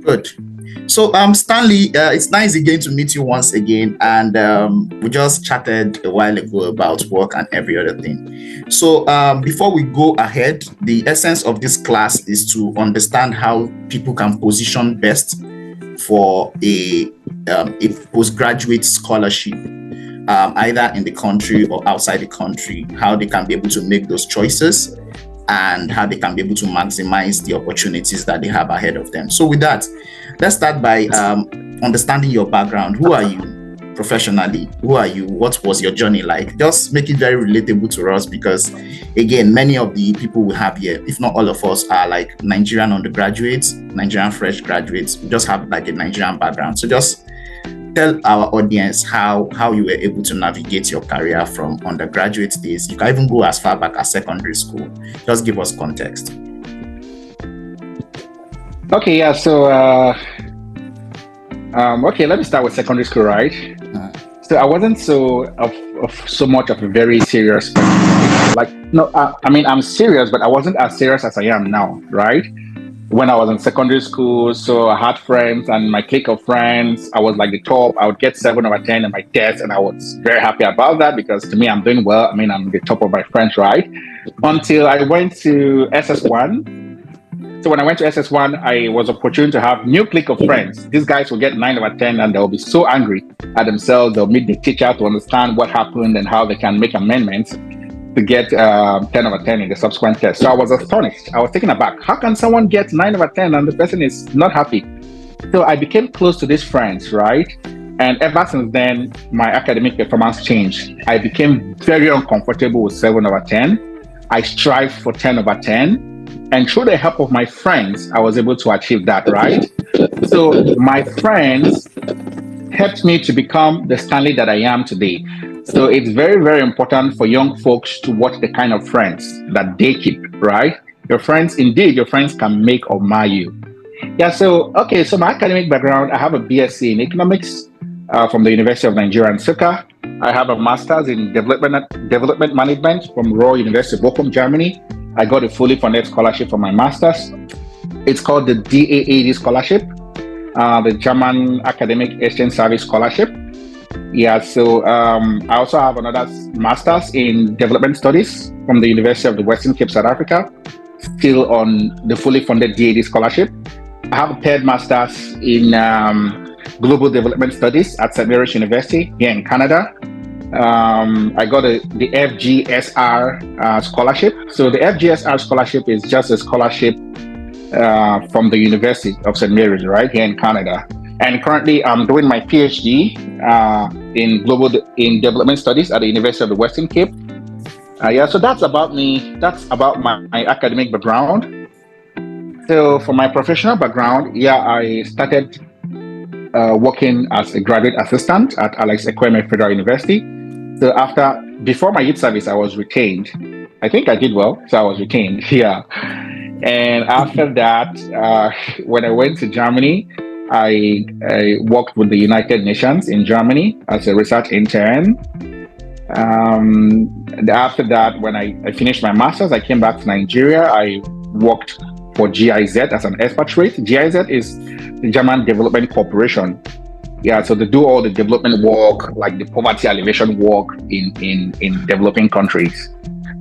Good. So, Stanley, it's nice again to meet you once again, and we just chatted a while ago about work and every other thing. So, before we go ahead, the essence of this class is to understand how people can position best for a postgraduate scholarship, either in the country or outside the country, how they can be able to make those choices and how they can be able to maximize the opportunities that they have ahead of them. So with that, let's start by understanding your background. Who are you professionally? Who are you? What was your journey like? Just make it very relatable to us because, again, many of the people we have here, if not all of us, are like Nigerian undergraduates, Nigerian fresh graduates. We just have like a Nigerian background. So just tell our audience how you were able to navigate your career from undergraduate days. You can even go as far back as secondary school. Just give us context. Okay, yeah. So, okay, let me start with secondary school, right? So I wasn't so much of a very serious person. Like, no, I mean, I'm serious, but I wasn't as serious as I am now, right? When I was in secondary school, so I had friends and my clique of friends, I was like the top. I would get 7 over 10 in my test, and I was very happy about that because to me, I'm doing well. I mean, I'm the top of my friends, right? Until I went to SS1. So when I went to SS1, I was opportune to have new clique of friends. These guys will get 9 over 10 and they'll be so angry at themselves. They'll meet the teacher to understand what happened and how they can make amendments to get 10 over 10 in the subsequent test. So I was astonished. I was taken aback. How can someone get 9 over 10 and the person is not happy? So I became close to these friends, right? And ever since then, my academic performance changed. I became very uncomfortable with 7 over 10. I strived for 10 over 10. And through the help of my friends, I was able to achieve that, right? So my friends helped me to become the Stanley that I am today. So it's very, very important for young folks to watch the kind of friends that they keep, right? Your friends can make or mar you. Yeah, so my academic background, I have a BSc in economics from the University of Nigeria in Nsukka. I have a master's in development management from Royal University of Bochum, Germany. I got a fully funded scholarship for my master's. It's called the DAAD scholarship, the German Academic Exchange Service Scholarship. Yeah, so I also have another master's in development studies from the University of the Western Cape, South Africa, still on the fully funded DAAD scholarship. I have a third master's in global development studies at St. Mary's University here in Canada. I got the FGSR scholarship. So the FGSR scholarship is just a scholarship from the University of St. Mary's, right here in Canada. And currently, I'm doing my PhD in development studies at the University of the Western Cape. So that's about me. That's about my academic background. So for my professional background, I started working as a graduate assistant at Alex Ekweme Federal University. So before my youth service, I was retained. I think I did well, so I was retained. Yeah. And after that, when I went to Germany, I worked with the United Nations in Germany as a research intern. After that, when I finished my master's, I came back to Nigeria. I worked for GIZ as an expatriate. GIZ is the German Development Corporation. Yeah, so they do all the development work, like the poverty alleviation work in developing countries,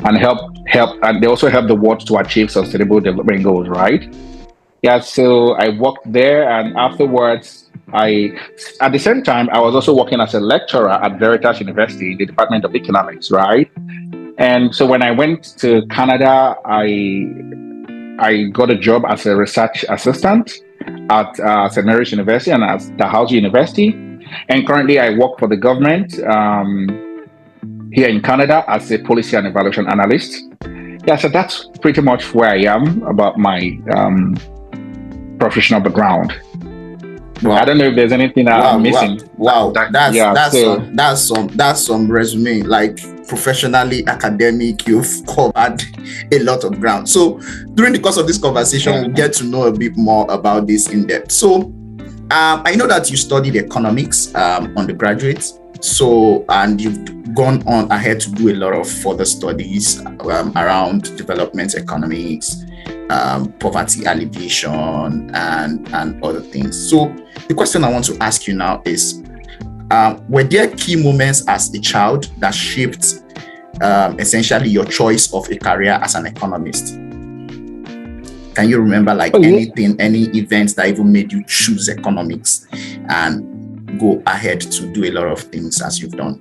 and and they also help the world to achieve sustainable development goals, right? Yeah, so I worked there, and afterwards, at the same time, I was also working as a lecturer at Veritas University, the Department of Economics, right? And so when I went to Canada, I got a job as a research assistant at St. Mary's University and at Dalhousie University. And currently I work for the government here in Canada as a policy and evaluation analyst. Yeah, so that's pretty much where I am about my professional background. Wow. I don't know if there's anything I'm missing. Wow. That's some resume. Like professionally, academic, you've covered a lot of ground. So during the course of this conversation, we'll get to know a bit more about this in depth. So I know that you studied economics undergraduate. So, and you've gone on ahead to do a lot of further studies around development economics, poverty alleviation and other things. So the question I want to ask you now is, were there key moments as a child that shaped essentially your choice of a career as an economist? Can you remember anything, any events that even made you choose economics and go ahead to do a lot of things as you've done?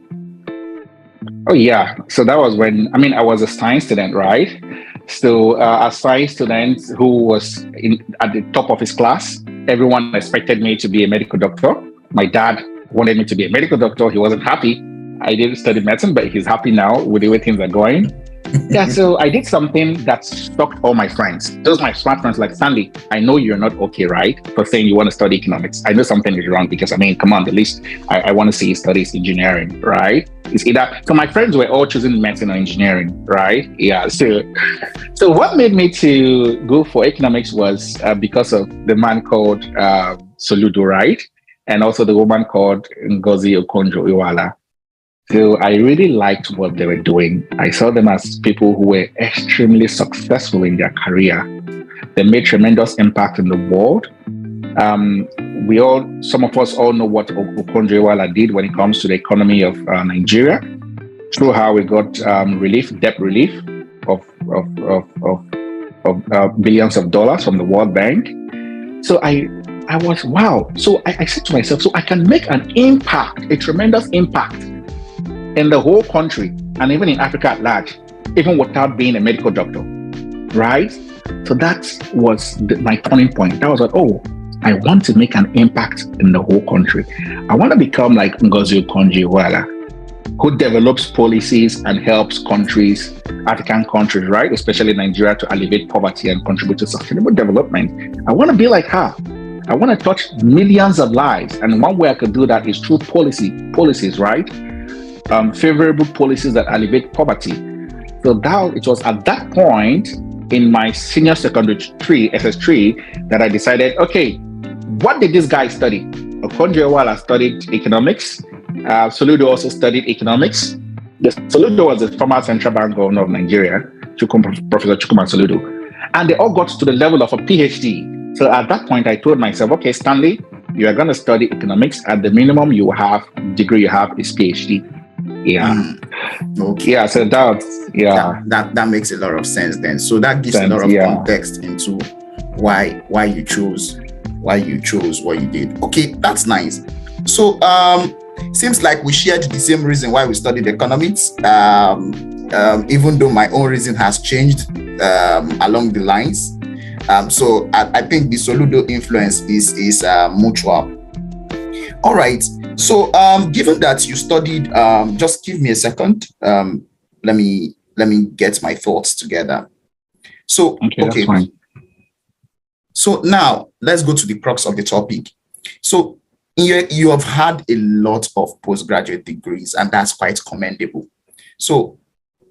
Oh yeah, so that was when, I was a science student, right? So a science student who was at the top of his class, everyone expected me to be a medical doctor. My dad wanted me to be a medical doctor. He wasn't happy. I didn't study medicine, but he's happy now with the way things are going. Yeah, so I did something that shocked all my friends. Those my smart friends like, Stanley, I know you're not okay, right? For saying you want to study economics. I know something is wrong because, come on, at least I want to see you study engineering, right? It's either, so my friends were all choosing medicine or engineering, right? Yeah, so what made me to go for economics was because of the man called Soludo, right? And also the woman called Ngozi Okonjo-Iweala. So I really liked what they were doing. I saw them as people who were extremely successful in their career. They made tremendous impact in the world. Some of us all know what Okonjo-Iweala did when it comes to the economy of Nigeria, through how we got debt relief of billions of dollars from the World Bank. So I was, wow. So I said to myself, so I can make an impact, a tremendous impact in the whole country and even in Africa at large, even without being a medical doctor, right? So that was my turning point. That was like, oh, I want to make an impact in the whole country. I want to become like Ngozi Okonjo-Iweala, who develops policies and helps countries, African countries, right, especially Nigeria, to alleviate poverty and contribute to sustainable development. I want to be like her. I want to touch millions of lives. And one way I could do that is through policies, right? Favorable policies that alleviate poverty. So it was at that point in my senior secondary SS3, that I decided, okay, what did this guy study? Okonjo-Iweala studied economics. Soludo also studied economics. Soludo was the former central bank governor of Nigeria, Professor Chukwuma Soludo. And they all got to the level of a PhD. So at that point, I told myself, okay, Stanley, you are going to study economics. At the minimum degree you have is PhD. Yeah. Okay. Yeah. So that makes a lot of sense then. So that gives a lot of context into why you chose what you did. Okay, that's nice. So seems like we shared the same reason why we studied economics. Even though my own reason has changed along the lines. So I think the Soludo influence is mutual. All right. So given that you studied, just give me a second. Let me get my thoughts together. So okay. That's fine. So now let's go to the crux of the topic. So you have had a lot of postgraduate degrees, and that's quite commendable. So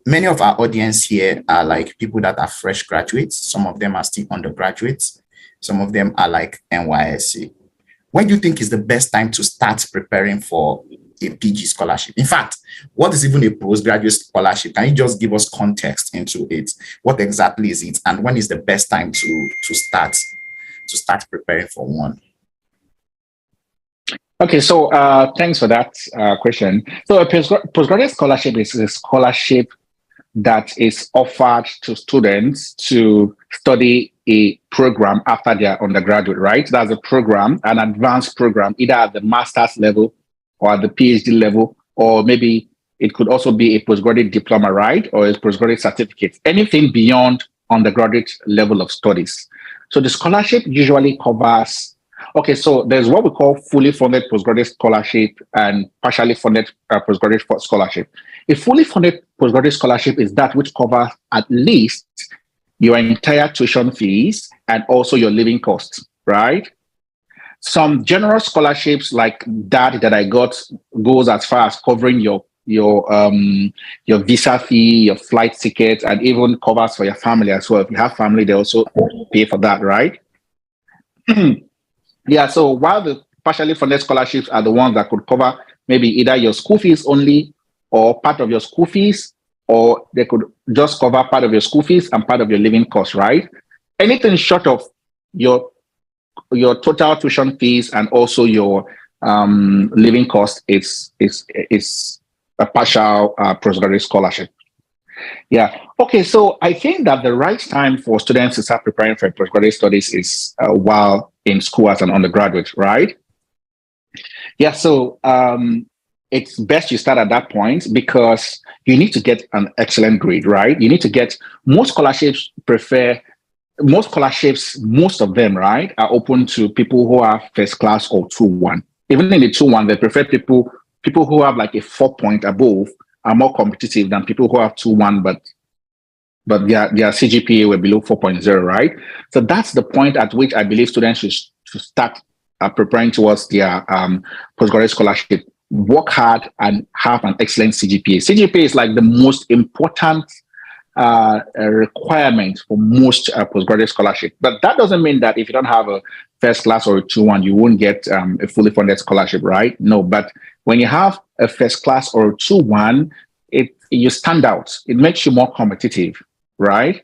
many of our audience here are like people that are fresh graduates. Some of them are still undergraduates. Some of them are like NYSC. When do you think is the best time to start preparing for a PG scholarship? In fact, what is even a postgraduate scholarship? Can you just give us context into it? What exactly is it? And when is the best time to start preparing for one? Okay, so thanks for that question. So a postgraduate scholarship is a scholarship that is offered to students to study a program after their undergraduate, right? That's a program, an advanced program, either at the master's level or at the PhD level, or maybe it could also be a postgraduate diploma, right? Or a postgraduate certificate, anything beyond undergraduate level of studies. So the scholarship usually covers, okay, so there's what we call fully funded postgraduate scholarship and partially funded postgraduate scholarship. A fully funded postgraduate scholarship is that which covers at least your entire tuition fees and also your living costs, right? Some general scholarships like that I got goes as far as covering your visa fee, your flight ticket, and even covers for your family as well. If you have family, they also pay for that, right? Yeah, so while the partially funded scholarships are the ones that could cover maybe either your school fees only or part of your school fees, or they could just cover part of your school fees and part of your living costs, right? anything short of your total tuition fees and also your living cost is a partial postgraduate scholarship. Yeah. Okay. So I think that the right time for students to start preparing for postgraduate studies is while in school as an undergraduate, right? Yeah. So it's best you start at that point because you need to get an excellent grade, right? You need to get most scholarships prefer most scholarships, most of them, right, are open to people who are first class or 2-1. Even in the 2-1, they prefer people who have like a 4 point above are more competitive than people who have 2-1, but their CGPA were below 4.0, right? So that's the point at which I believe students should start preparing towards their postgraduate scholarship. Work hard and have an excellent CGPA. CGPA is like the most important a requirement for most postgraduate scholarship. But that doesn't mean that if you don't have a first class or a 2-1, you won't get a fully funded scholarship, right? No, but when you have a first class or a 2-1, you stand out. It makes you more competitive, right?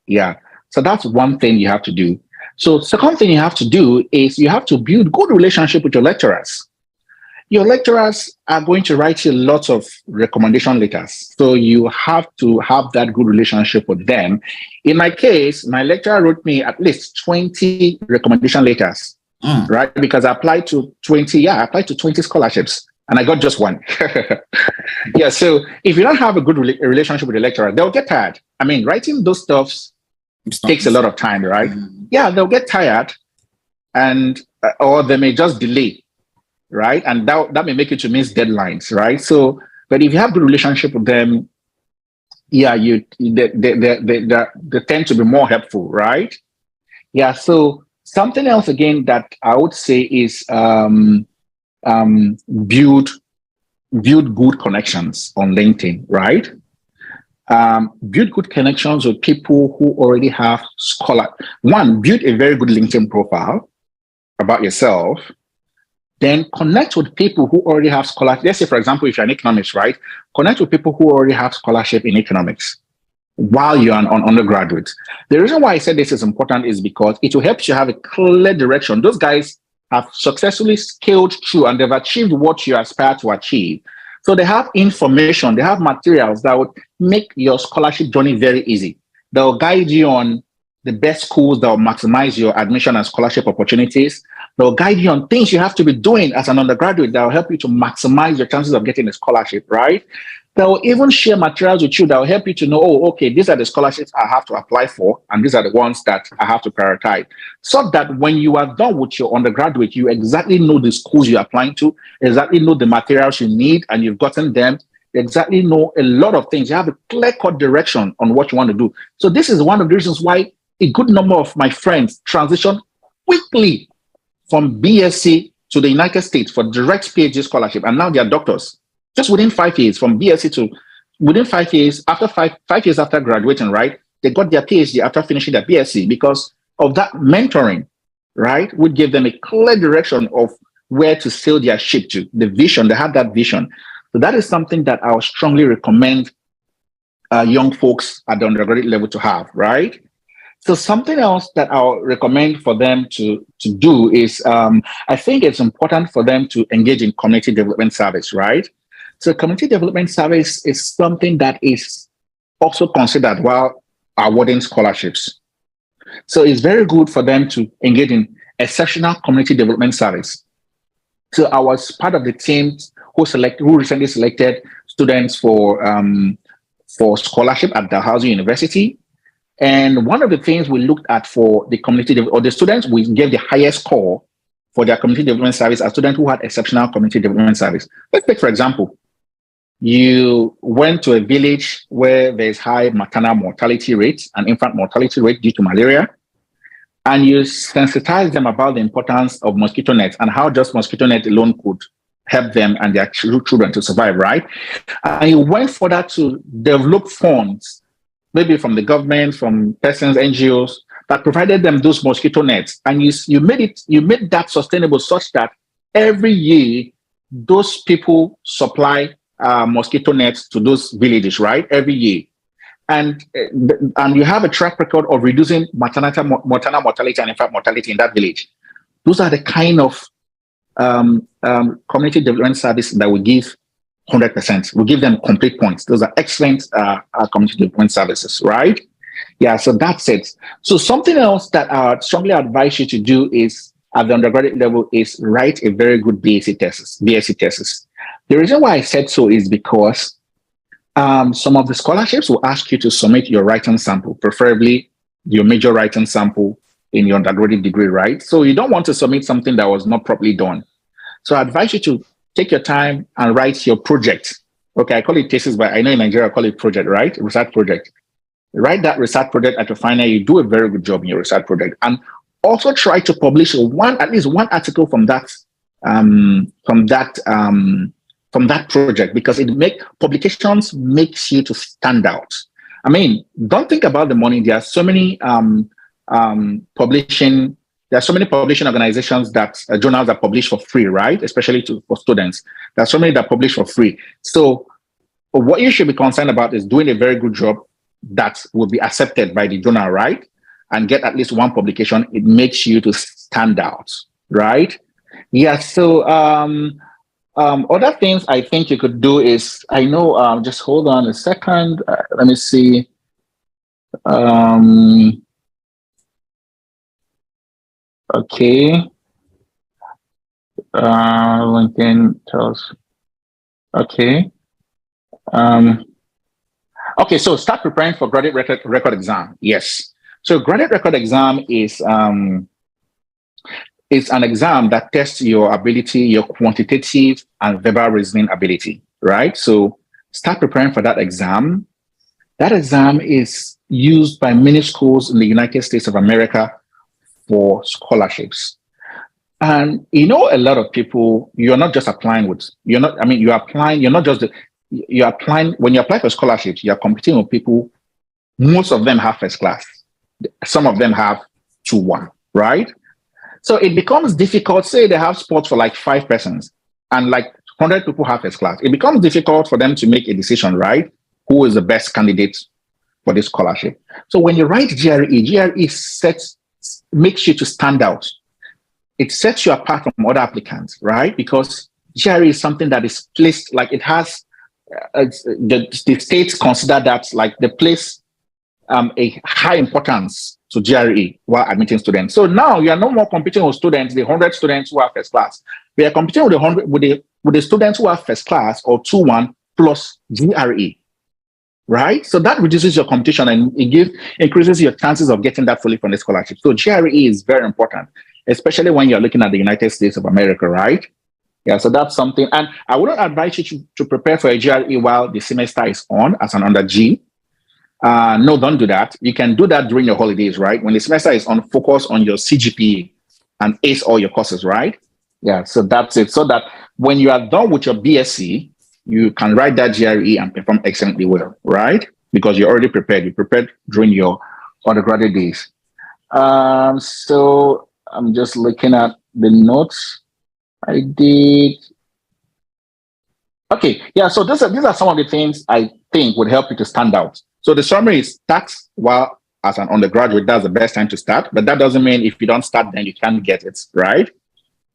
Yeah. So that's one thing you have to do. So second thing you have to do is you have to build good relationship with your lecturers. Your lecturers are going to write you lots of recommendation letters. So you have to have that good relationship with them. In my case, my lecturer wrote me at least 20 recommendation letters, right? Because I applied to 20 scholarships and I got just one. Yeah. So if you don't have a good relationship with the lecturer, they'll get tired. I mean, writing those stuffs takes a lot of time, right? Yeah, they'll get tired and, or they may just delay, right? And that may make you to miss deadlines, right? So, but if you have good relationship with them, yeah, they tend to be more helpful, right? Yeah. So something else again that I would say is build good connections on LinkedIn, right? Build good connections with people who already have build a very good LinkedIn profile about yourself. Then connect with people who already have scholarship. Let's say, for example, if you're an economist, right? Connect with people who already have scholarship in economics while you're an undergraduate. The reason why I said this is important is because it will help you have a clear direction. Those guys have successfully scaled through and they've achieved what you aspire to achieve. So they have information, they have materials that would make your scholarship journey very easy. They'll guide you on the best schools that will maximize your admission and scholarship opportunities. They'll guide you on things you have to be doing as an undergraduate that will help you to maximize your chances of getting a scholarship, right? They'll even share materials with you that will help you to know, oh, okay, these are the scholarships I have to apply for, and these are the ones that I have to prioritize. So that when you are done with your undergraduate, you exactly know the schools you're applying to, exactly know the materials you need, and you've gotten them, you exactly know a lot of things. You have a clear-cut direction on what you want to do. So this is one of the reasons why a good number of my friends transition quickly from BSc to the United States for direct PhD scholarship, and now they are doctors. Just within 5 years, from BSc to within 5 years, after five years after graduating, right? They got their PhD after finishing their BSc because of that mentoring, right? Would give them a clear direction of where to sail their ship to, the vision. They have that vision. So that is something that I would strongly recommend young folks at the undergraduate level to have, right? So something else that I'll recommend for them to do is I think it's important for them to engage in community development service, right? So community development service is something that is also considered while awarding scholarships. So it's very good for them to engage in exceptional community development service. So I was part of the team who recently selected students for scholarship at Dalhousie University. And one of the things we looked at for the community or the students, we gave the highest score for their community development service as students who had exceptional community development service. Let's take, for example, you went to a village where there's high maternal mortality rates and infant mortality rate due to malaria, and you sensitize them about the importance of mosquito nets and how just mosquito net alone could help them and their children to survive, right? And you went further to develop funds, maybe from the government, from persons, NGOs, that provided them those mosquito nets. And you made that sustainable such that every year, those people supply mosquito nets to those villages, right? Every year. and you have a track record of reducing maternal mortality and infant mortality in that village. Those are the kind of community development service that we give 100%. We give them complete points. Those are excellent community development services, right? Yeah, so that's it. So something else that I would strongly advise you to do is at the undergraduate level is write a very good BSc thesis. The reason why I said so is because some of the scholarships will ask you to submit your writing sample, preferably your major writing sample in your undergraduate degree, right? So you don't want to submit something that was not properly done. So I advise you to take your time and write your project. Okay, I call it thesis, but I know in Nigeria I call it project, right? Research project. Write that research project at your final. You do a very good job in your research project, and also try to publish at least one article from that project, because publications makes you to stand out. I mean, don't think about the money. There are so many publishing organizations that journals are published for free, right? Especially for students. There are so many that publish for free. So what you should be concerned about is doing a very good job that will be accepted by the journal, right? And get at least one publication. It makes you to stand out, right? Yeah. So other things I think you could do is, I know, just hold on a second. Let me see. Okay. LinkedIn tells. Okay. Okay, so start preparing for graduate record exam. Yes. So graduate record exam is an exam that tests your ability, your quantitative and verbal reasoning ability, right? So start preparing for that exam. That exam is used by many schools in the United States of America for scholarships. And a lot of people, you're not just applying you're applying, when you apply for scholarships, you're competing with people. Most of them have first class. Some of them have 2-1, right? So it becomes difficult. Say they have sports for like 5 persons and like 100 people have first class. It becomes difficult for them to make a decision, right? Who is the best candidate for this scholarship? So when you write GRE makes you to stand out. It sets you apart from other applicants, right? Because GRE is something that is placed, like it has, the states consider that like they place a high importance to GRE while admitting students. So now you are no more competing with students, the 100 students who are first class. We are competing with the students who are first class or 2-1 plus GRE, right? So that reduces your competition and it increases your chances of getting that fully funded scholarship. So GRE is very important, especially when you're looking at the United States of America, right? Yeah, so that's something. And I wouldn't advise you to prepare for a GRE while the semester is on as an under G. No, don't do that. You can do that during your holidays, right? When the semester is on, focus on your CGPA and ace all your courses, right? Yeah, so that's it. So that when you are done with your BSc, you can write that GRE and perform excellently well, right? Because you're already prepared. You prepared during your undergraduate days. So I'm just looking at the notes I did. Okay, yeah, so these are some of the things I think would help you to stand out. So the summary is start while as an undergraduate, that's the best time to start. But that doesn't mean if you don't start, then you can't get it, right?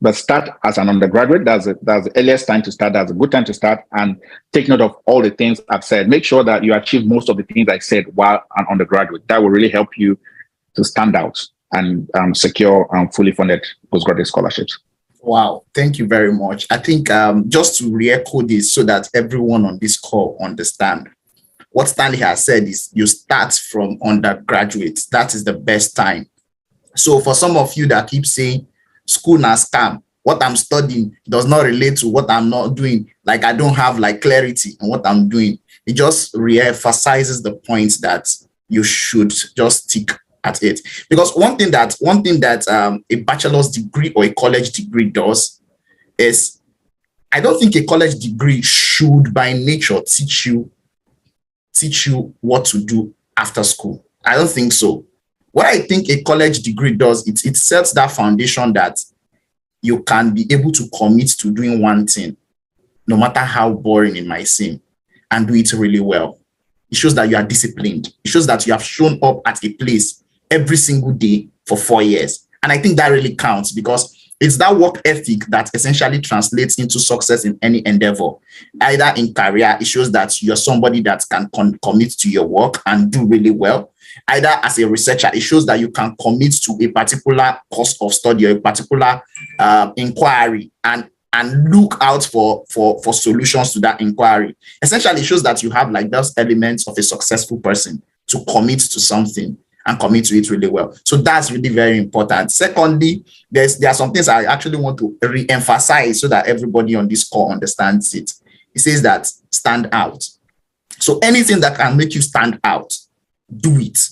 But start as an undergraduate, that's the earliest time to start. That's a good time to start, and take note of all the things I've said. Make sure that you achieve most of the things I said while an undergraduate. That will really help you to stand out and secure fully funded postgraduate scholarships. Wow, thank you very much. I think just to re-echo this so that everyone on this call understand, what Stanley has said is you start from undergraduate. That is the best time. So for some of you that keep saying school na scam, what I'm studying does not relate to what I'm not doing, like I don't have like clarity on what I'm doing, it just re-emphasizes the point that you should just stick at it. Because one thing that a bachelor's degree or a college degree does is, I don't think a college degree should by nature teach you what to do after school. I don't think so. What I think a college degree does, it sets that foundation that you can be able to commit to doing one thing, no matter how boring it might seem, and do it really well. It shows that you are disciplined. It shows that you have shown up at a place every single day for 4 years. And I think that really counts, because it's that work ethic that essentially translates into success in any endeavor. Either in career, it shows that you're somebody that can commit to your work and do really well. Either as a researcher, it shows that you can commit to a particular course of study or a particular inquiry and look out for solutions to that inquiry. Essentially, it shows that you have like those elements of a successful person to commit to something and commit to it really well. So that's really very important. Secondly, there are some things I actually want to re-emphasize so that everybody on this call understands it. It says that stand out. So anything that can make you stand out, do it.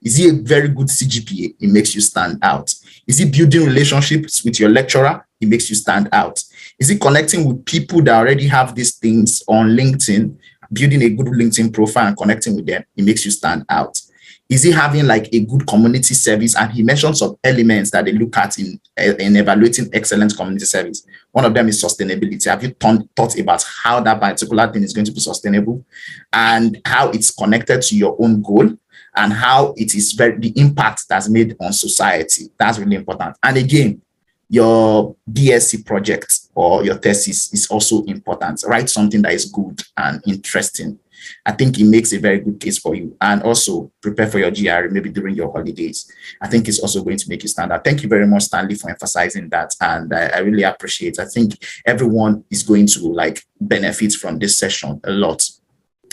Is he a very good CGPA? It makes you stand out. Is he building relationships with your lecturer? It makes you stand out. Is he connecting with people that already have these things on LinkedIn, building a good LinkedIn profile and connecting with them? It makes you stand out. Is he having like a good community service? And he mentioned some elements that they look at in evaluating excellent community service. One of them is sustainability. Have you thought about how that particular thing is going to be sustainable and how it's connected to your own goal and how it is the impact that's made on society? That's really important. And again, your BSc project or your thesis is also important. Write something that is good and interesting. I think it makes a very good case for you. And also prepare for your GRE maybe during your holidays. I think it's also going to make you stand out. Thank you very much, Stanley, for emphasizing that. And I really appreciate it. I think everyone is going to like benefit from this session a lot.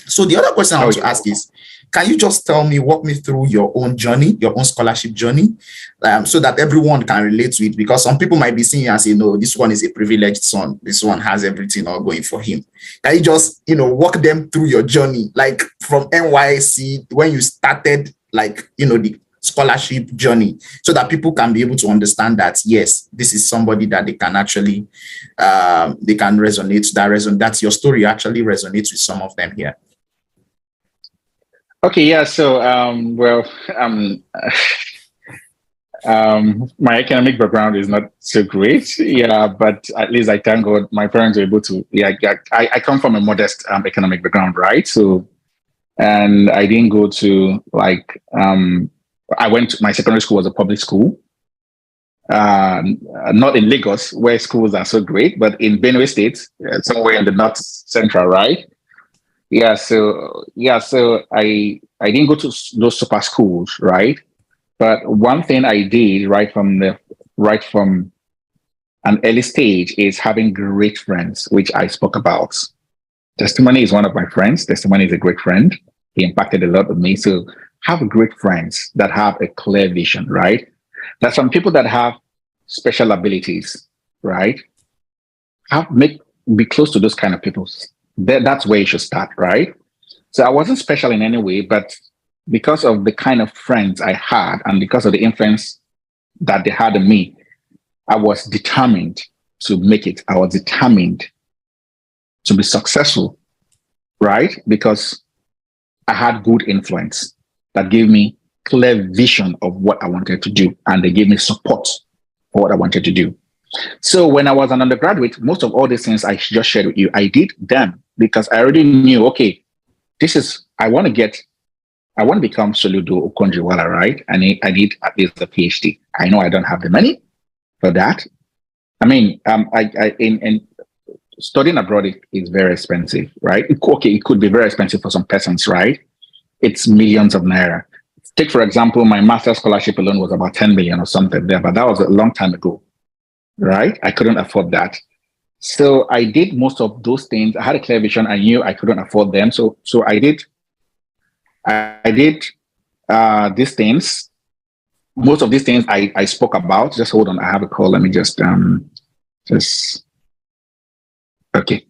So the other question I want to ask is, can you just walk me through your own journey, your own scholarship journey, so that everyone can relate to it? Because some people might be seeing and say, no, this one is a privileged son. This one has everything all going for him. Can you just, walk them through your journey, like from NYC, when you started, like, the scholarship journey, so that people can be able to understand that, yes, this is somebody that they can actually, they can resonate, that your story actually resonates with some of them here. Okay, yeah. So, my academic background is not so great, yeah, but at least I thank God my parents were able to. Yeah, I come from a modest academic background, right? So, and I didn't go to like I went to my secondary school was a public school, not in Lagos where schools are so great, but in Benue State, somewhere in the north central, right? Yeah, so I didn't go to those super schools, right? But one thing I did right from an early stage is having great friends, which I spoke about. Testimony is one of my friends. Testimony is a great friend. He impacted a lot of me. So have great friends that have a clear vision, right? There's some people that have special abilities, right? Be close to those kind of people. That's where you should start, right? So I wasn't special in any way, but because of the kind of friends I had and because of the influence that they had on me, I was determined to make it. I was determined to be successful, right? Because I had good influence that gave me clear vision of what I wanted to do, and they gave me support for what I wanted to do. So when I was an undergraduate, most of all these things I just shared with you, I did them because I already knew, okay, I want to become Soludo Okonjo-Iweala, right? And I need at least a PhD. I know I don't have the money for that. I mean, in studying abroad is very expensive, right? It could be very expensive for some persons, right? It's millions of naira. Take, for example, my master's scholarship alone was about 10 million or something there, but that was a long time ago, right? I couldn't afford that. So I did most of those things. I had a clear vision. I knew I couldn't afford them. So I did these things. Most of these things I spoke about. Just hold on. I have a call. Let me just okay.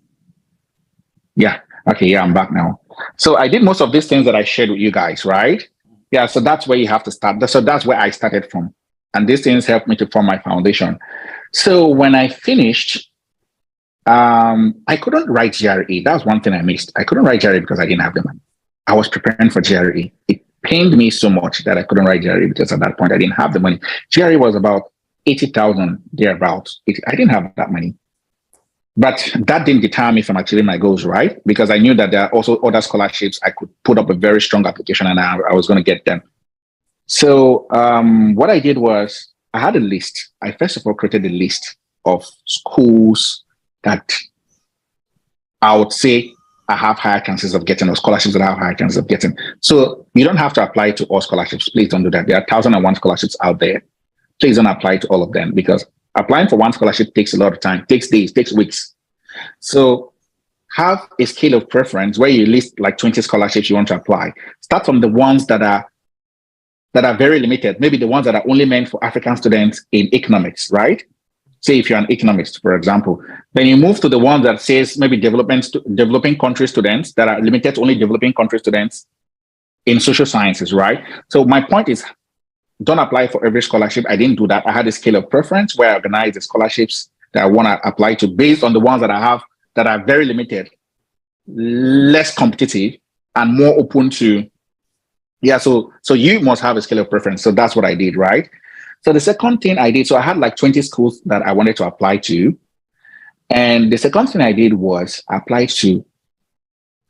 Yeah. Okay. Yeah, I'm back now. So I did most of these things that I shared with you guys, right? Yeah. So that's where you have to start. So that's where I started from. And these things helped me to form my foundation. So when I finished, I couldn't write GRE. That was one thing I missed. I couldn't write GRE because I didn't have the money. I was preparing for GRE. It pained me so much that I couldn't write GRE because at that point I didn't have the money. GRE was about 80,000 thereabouts. I didn't have that money. But that didn't deter me from achieving my goals, right? Because I knew that there are also other scholarships. I could put up a very strong application and I was going to get them. So what I did was I had a list. I first of all created a list of schools that I would say I have higher chances of getting, or scholarships that I have higher chances of getting. So you don't have to apply to all scholarships. Please don't do that. There are 1,001 scholarships out there. Please don't apply to all of them, because applying for one scholarship takes a lot of time, takes days, takes weeks. So have a scale of preference where you list like 20 scholarships you want to apply. Start from the ones that are very limited, maybe the ones that are only meant for African students in economics, right? Say if you're an economist, for example, then you move to the one that says maybe developing country students that are limited to only developing country students in social sciences, right? So my point is, don't apply for every scholarship. I didn't do that. I had a scale of preference where I organized the scholarships that I want to apply to based on the ones that I have that are very limited, less competitive, and more open to, so you must have a scale of preference. So that's what I did, right? So the second thing I did, so I had like 20 schools that I wanted to apply to. And the second thing I did was apply to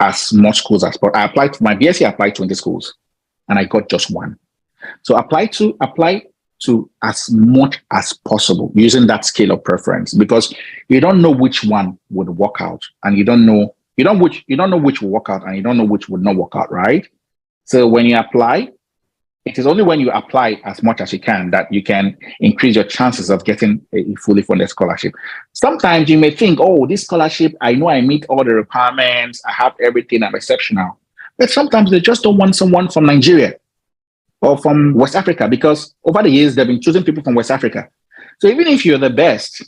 as much schools as possible. I applied for my BSc, I applied 20 schools and I got just one. So apply to as much as possible using that scale of preference, because you don't know which one would work out, and you don't know which will work out, and you don't know which would not work out, right? So when you apply, it is only when you apply as much as you can that you can increase your chances of getting a fully funded scholarship. Sometimes you may think, oh, this scholarship, I know I meet all the requirements, I have everything, I'm exceptional. But sometimes they just don't want someone from Nigeria or from West Africa, because over the years, they've been choosing people from West Africa. So even if you're the best,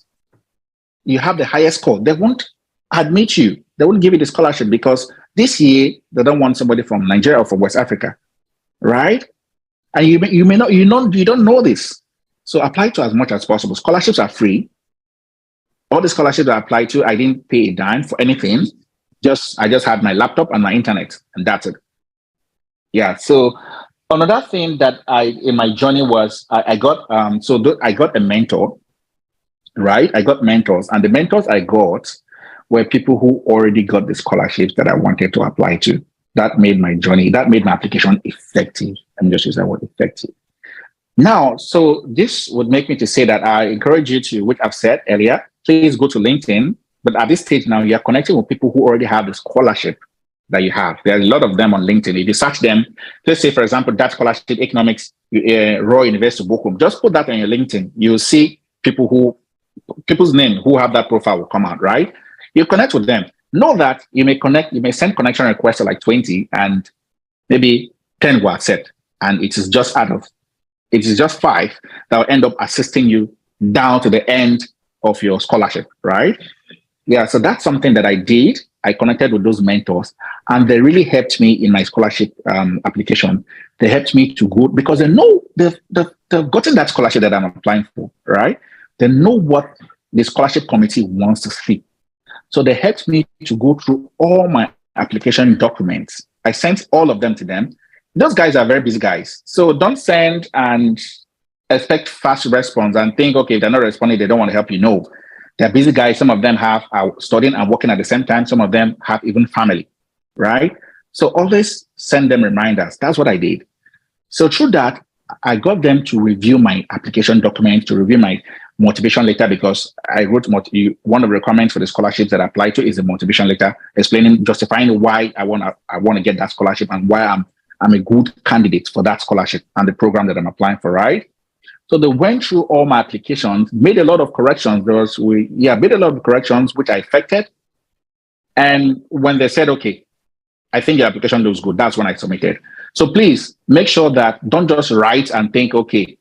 you have the highest score, they won't admit you. They won't give you the scholarship because this year, they don't want somebody from Nigeria or from West Africa, right? And you don't know this. So apply to as much as possible. Scholarships are free. All the scholarships I applied to, I didn't pay a dime for anything. I just had my laptop and my internet, and that's it. Yeah. So another thing that in my journey was I got I got a mentor, right? I got mentors, and the mentors I got were people who already got the scholarships that I wanted to apply to. That made my application effective. Let me just use that word, effective. Now, so this would make me to say that I encourage you to, which I've said earlier, please go to LinkedIn. But at this stage now, you're connecting with people who already have the scholarship that you have. There are a lot of them on LinkedIn. If you search them, let's say, for example, that scholarship, economics, Royal University Bochum, just put that on your LinkedIn. You'll see people's name who have that profile will come out, right? You connect with them. Know that you may send connection requests to like 20 and maybe 10 will accept. And it is just 5 that will end up assisting you down to the end of your scholarship, right? Yeah, so that's something that I did. I connected with those mentors, and they really helped me in my scholarship application. They helped me to go, because they know they've gotten that scholarship that I'm applying for, right? They know what the scholarship committee wants to see. So they helped me to go through all my application documents. I sent all of them to them. Those guys are very busy guys. So don't send and expect fast response and think, okay, if they're not responding, they don't want to help you. No, they're busy guys. Some of them are studying and working at the same time. Some of them have even family, right? So always send them reminders. That's what I did. So through that, I got them to review my application document, to review my motivation letter, because I wrote one of the requirements for the scholarships that I applied to is a motivation letter justifying why I want to get that scholarship and why I'm a good candidate for that scholarship and the program that I'm applying for, right? So they went through all my applications, made a lot of corrections. Made a lot of corrections which I effected. And when they said, okay, I think your application looks good, that's when I submitted. So please make sure that don't just write and think, okay,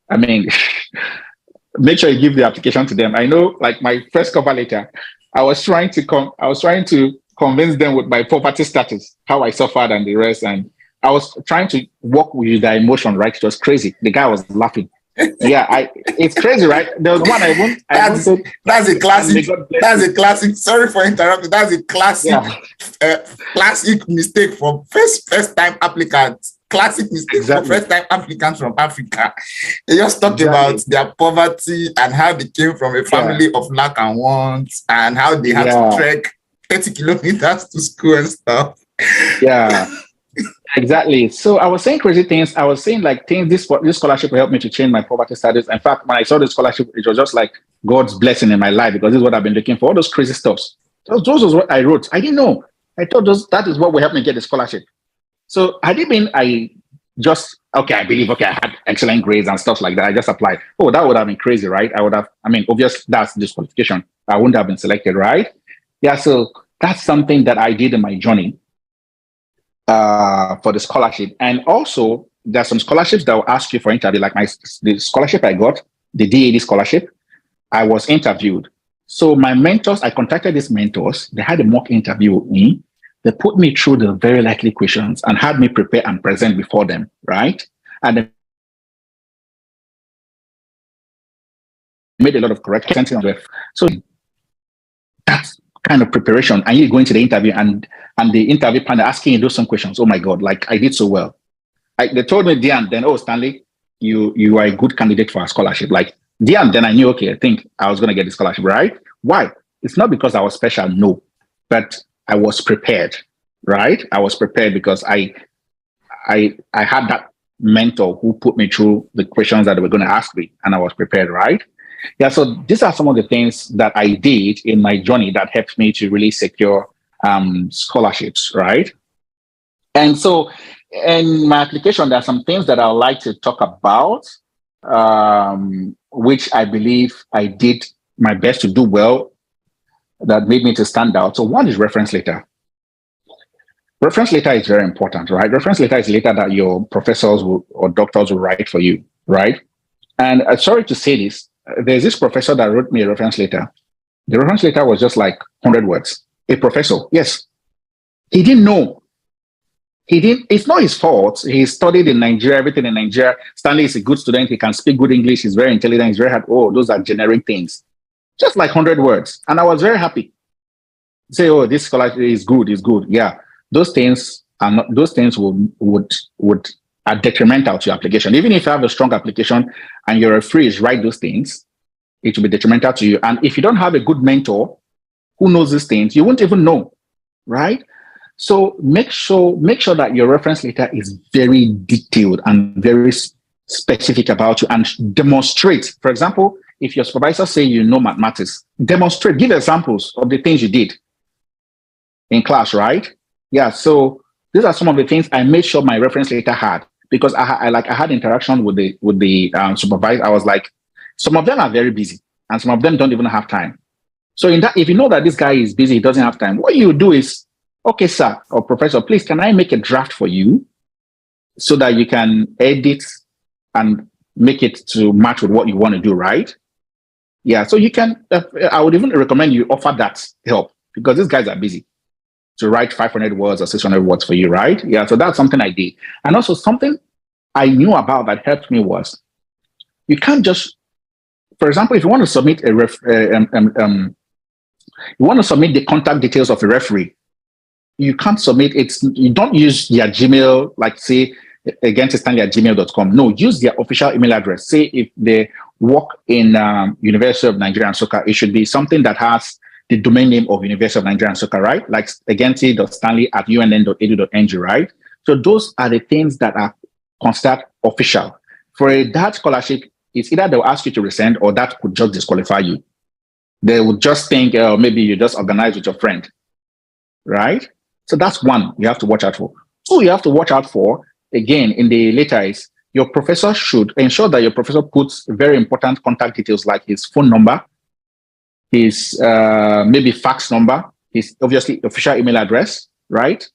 I mean, make sure you give the application to them. I know, like my first cover letter, I was trying to convince them with my poverty status, how I suffered and the rest. And I was trying to work with their emotion, right? It was crazy. The guy was laughing. Yeah, it's crazy, right? There was one that's a classic. That's a classic. Sorry for interrupting. That's a classic, classic mistake from first time applicants. Classic mistake Exactly. for first-time applicants from Africa. They just talked Exactly. about their poverty and how they came from a family of lack and want and how they had to trek 30 kilometers to school and stuff. Yeah. Exactly. So I was saying crazy things. I was saying like things. This scholarship will help me to change my poverty status. In fact, when I saw the scholarship, it was just like God's blessing in my life because this is what I've been looking for. All those crazy stuffs. Those was what I wrote. I didn't know. I thought that is what will help me get the scholarship. So had it been I just I believe I had excellent grades and stuff like that. I just applied. Oh, that would have been crazy, right? I would have. I mean, obviously that's disqualification. I wouldn't have been selected, right? Yeah. So that's something that I did in my journey for the scholarship. And also there's some scholarships that will ask you for interview, like the scholarship I got, the DAD scholarship. I was interviewed. So my mentors, I contacted these mentors. They had a mock interview with me. They put me through the very likely questions and had me prepare and present before them, right? And they made a lot of corrections. So that's kind of preparation. And you go into the interview and the interview panel asking you to do some questions. Oh my God, like I did so well. They told me, Dian, then, oh, Stanley, you are a good candidate for a scholarship. Like, Dian, then I knew, okay, I think I was going to get the scholarship, right? Why? It's not because I was special, no, but I was prepared, right? I was prepared because I had that mentor who put me through the questions that they were going to ask me, and I was prepared, right? Yeah, so these are some of the things that I did in my journey that helped me to really secure scholarships, right? And so in my application, there are some things that I'd like to talk about, which I believe I did my best to do well that made me to stand out. So one is reference letter. Reference letter is very important, right? Reference letter is letter that your professors or doctors will write for you, right? And sorry to say this, there's this professor that wrote me a reference letter. The reference letter was just like 100 words. A professor, yes. He didn't know. It's not his fault. He studied in Nigeria, everything in Nigeria. Stanley is a good student. He can speak good English. He's very intelligent. He's very hard. Oh, those are generic things. Just like 100 words. And I was very happy. Say, oh, this scholarship is good. It's good. Yeah. Those things are detrimental to your application. Even if you have a strong application and your referees write those things, it will be detrimental to you. And if you don't have a good mentor who knows these things, you won't even know, right? So make sure that your reference letter is very detailed and very specific about you and demonstrate. For example, if your supervisor say you know mathematics, demonstrate, give examples of the things you did in class, right? Yeah, so these are some of the things I made sure my reference letter had, because I had interaction with the supervisor. I was like, some of them are very busy and some of them don't even have time. So if you know that this guy is busy, he doesn't have time, what you do is, okay, sir or professor, please, can I make a draft for you so that you can edit and make it to match with what you want to do, right? Yeah, so you can, I would even recommend you offer that help because these guys are busy to write 500 words or 600 words for you, right? Yeah, so that's something I did. And also something I knew about that helped me was you can't just, for example, if you want to submit you want to submit the contact details of a referee, you can't submit it. You don't use their Gmail, like say, againststanley@gmail.com. No, use their official email address. Say if they work in University of Nigeria and Soccer, it should be something that has the domain name of University of Nigeria and Soccer, right? Like agenti.stanley@unn.edu.ng, right? So those are the things that are considered official. For a DAT scholarship, it's either they'll ask you to resend or that could just disqualify you. They would just think, maybe you just organize with your friend, right? So that's one you have to watch out for. Two, you have to watch out for, again, in the letter is your professor should ensure that your professor puts very important contact details like his phone number, his maybe fax number, his obviously official email address, right?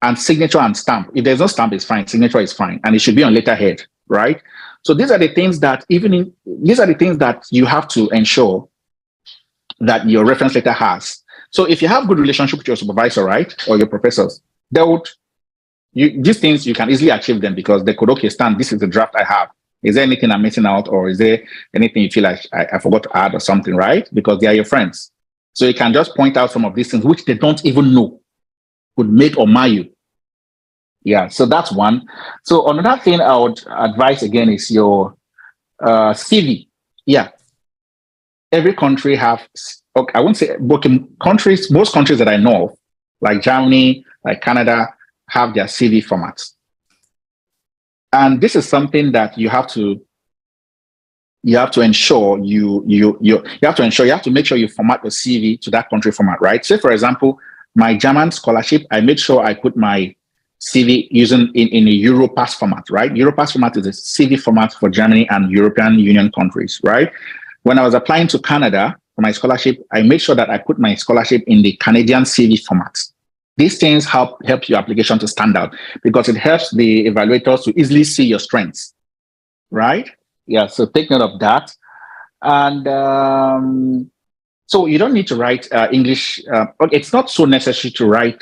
And signature and stamp. If there's no stamp, it's fine. Signature is fine. And it should be on letterhead, right? So these are the things that you have to ensure that your reference letter has. So if you have good relationship with your supervisor, right, or your professors, these things you can easily achieve them because they could, okay, Stan, this is the draft I have. Is there anything I'm missing out, or is there anything you feel like I forgot to add or something, right? Because they are your friends. So you can just point out some of these things which they don't even know could make or mar you. Yeah, so that's one. So another thing I would advise again is your CV. Yeah, every country have, okay, I won't say, but countries, most countries that I know of, like Germany, like Canada, have their CV formats. And this is something that you have to ensure you have to make sure you format your CV to that country format, right? Say for example, my German scholarship, I made sure I put my CV using in a Europass format, right? Europass format is a CV format for Germany and European Union countries, right? When I was applying to Canada for my scholarship, I made sure that I put my scholarship in the Canadian CV format. These things help your application to stand out because it helps the evaluators to easily see your strengths, right? Yeah, so take note of that. And so you don't need to write English. It's not so necessary to write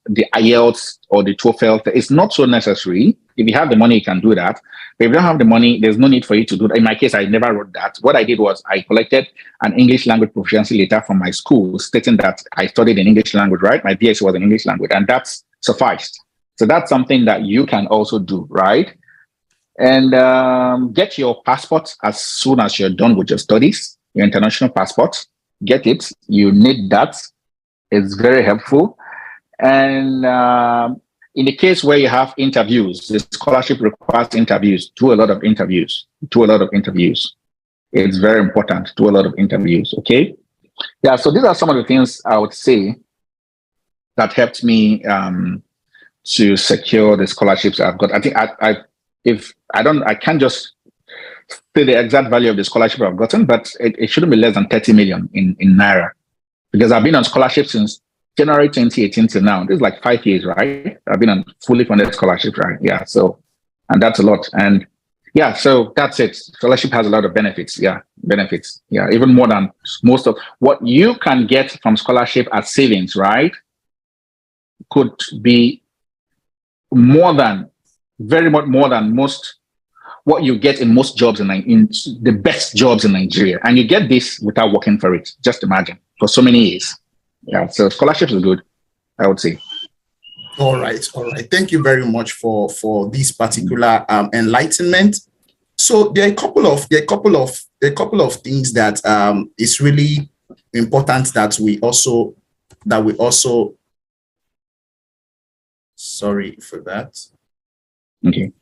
the IELTS or the TOEFL. It's not so necessary. If you have the money, you can do that. But if you don't have the money, there's no need for you to do that. In my case, I never wrote that. What I did was I collected an English language proficiency letter from my school stating that I studied in English language, right? My BS was in English language, and that's sufficed. So that's something that you can also do, right? And get your passport as soon as you're done with your studies, your international passport. Get it. You need that. It's very helpful. And in the case where you have interviews, the scholarship requires interviews. Do a lot of interviews. Do a lot of interviews. It's very important. Do a lot of interviews. Okay. Yeah. So these are some of the things I would say that helped me to secure the scholarships I've got. I think I can't just say the exact value of the scholarship I've gotten, but it shouldn't be less than 30 million in Naira because I've been on scholarship since January 2018 till now. This is like 5 years, right? I've been on fully funded scholarship, right? Yeah. So, and that's a lot. And yeah, so that's it. Scholarship has a lot of benefits. Yeah. Benefits. Yeah. Even more than most of what you can get from scholarship as savings, right? Could be very much more than most what you get in most jobs in the best jobs in Nigeria. And you get this without working for it. Just imagine, for so many years. Yeah, so scholarships is good, I would say. All right. Thank you very much for this particular enlightenment. So there are a couple of things that is really important that we also sorry for that. Okay.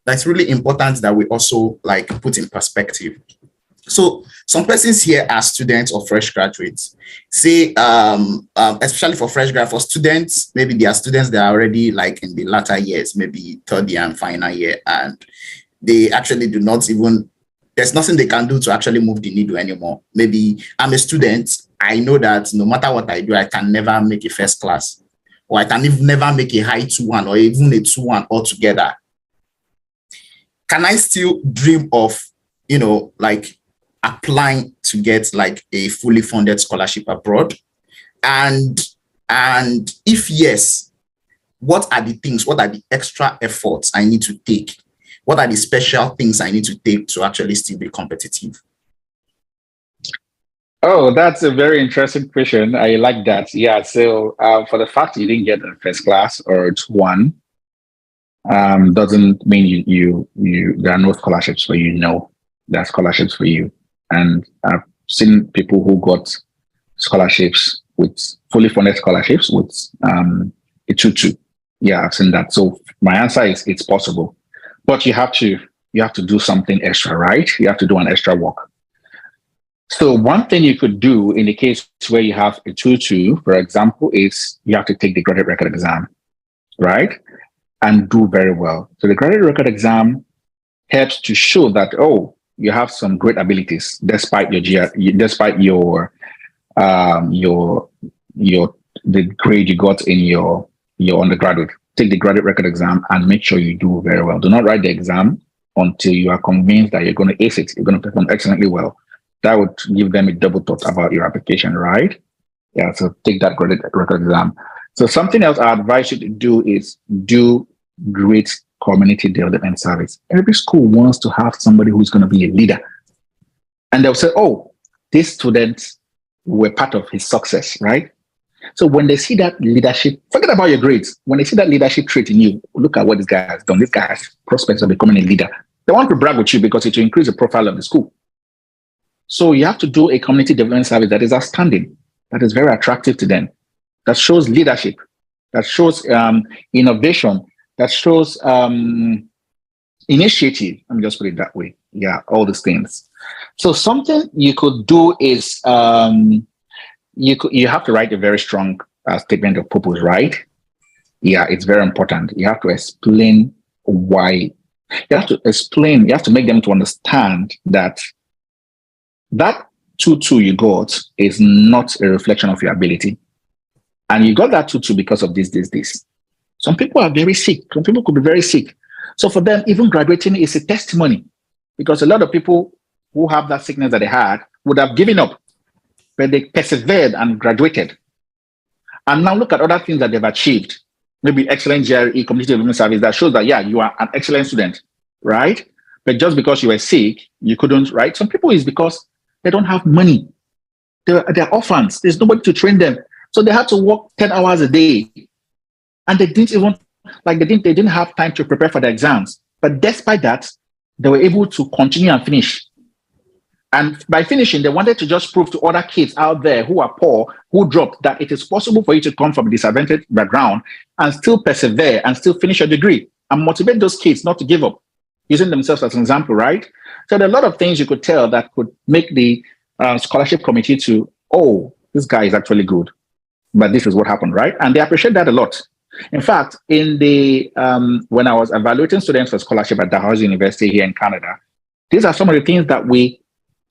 That's really important that we also like put in perspective. So some persons here are students or fresh graduates. Say, especially for fresh grad, for students, maybe they are students that are already like in the latter years, maybe third year and final year, and they actually do not even, there's nothing they can do to actually move the needle anymore. Maybe I'm a student. I know that no matter what I do, I can never make a first class, or I can even never make a high 2-1 or even a 2-1 altogether. Can I still dream of, like applying to get like a fully funded scholarship abroad? And if yes, what are the extra efforts I need to take? What are the special things I need to take to actually still be competitive? Oh, that's a very interesting question. I like that. Yeah. So for the fact you didn't get a first class or it's one, doesn't mean you there are no scholarships for you. No, there are scholarships for you. And I've seen people who got scholarships with fully funded scholarships with a 2-2. Yeah, I've seen that. So my answer is it's possible, but you have to do something extra, right? You have to do an extra work. So one thing you could do in the case where you have a 2-2, for example, is you have to take the graduate record exam, right? And do very well. So the graduate record exam helps to show that, oh, you have some great abilities despite your the grade you got in your undergraduate. Take the graduate record exam and make sure you do very well. Do not write the exam until you are convinced that you're going to ace it. You're going to perform excellently well. That would give them a double thought about your application, right? Yeah, so take that graduate record exam. So something else I advise you to do is do great community development service. Every school wants to have somebody who's going to be a leader. And they'll say, oh, these students were part of his success, right? So when they see that leadership, forget about your grades. When they see that leadership trait in you, look at what this guy has done. This guy has prospects of becoming a leader. They want to brag with you because it will increase the profile of the school. So you have to do a community development service that is outstanding, that is very attractive to them, that shows leadership, that shows innovation, that shows initiative. Let me just put it that way. Yeah, all these things. So something you could do is you have to write a very strong statement of purpose, right? Yeah, it's very important. You have to explain why. You have to explain. You have to make them to understand that that 2-2 you got is not a reflection of your ability, and you got that 2-2 because of this. Some people are very sick. Some people could be very sick. So for them, even graduating is a testimony, because a lot of people who have that sickness that they had would have given up, but they persevered and graduated. And now look at other things that they've achieved. Maybe excellent GRE, community development service, that shows that, yeah, you are an excellent student, right? But just because you were sick, you couldn't, right? Some people is because they don't have money. They're orphans. There's nobody to train them. So they had to work 10 hours a day. And they didn't even, they didn't have time to prepare for the exams. But despite that, they were able to continue and finish. And by finishing, they wanted to just prove to other kids out there who are poor, who dropped, that it is possible for you to come from a disadvantaged background and still persevere and still finish your degree, and motivate those kids not to give up, using themselves as an example, right? So there are a lot of things you could tell that could make the scholarship committee to, oh, this guy is actually good, but this is what happened, right? And they appreciate that a lot. In fact, in the when I was evaluating students for scholarship at Dalhousie University here in Canada, these are some of the things that we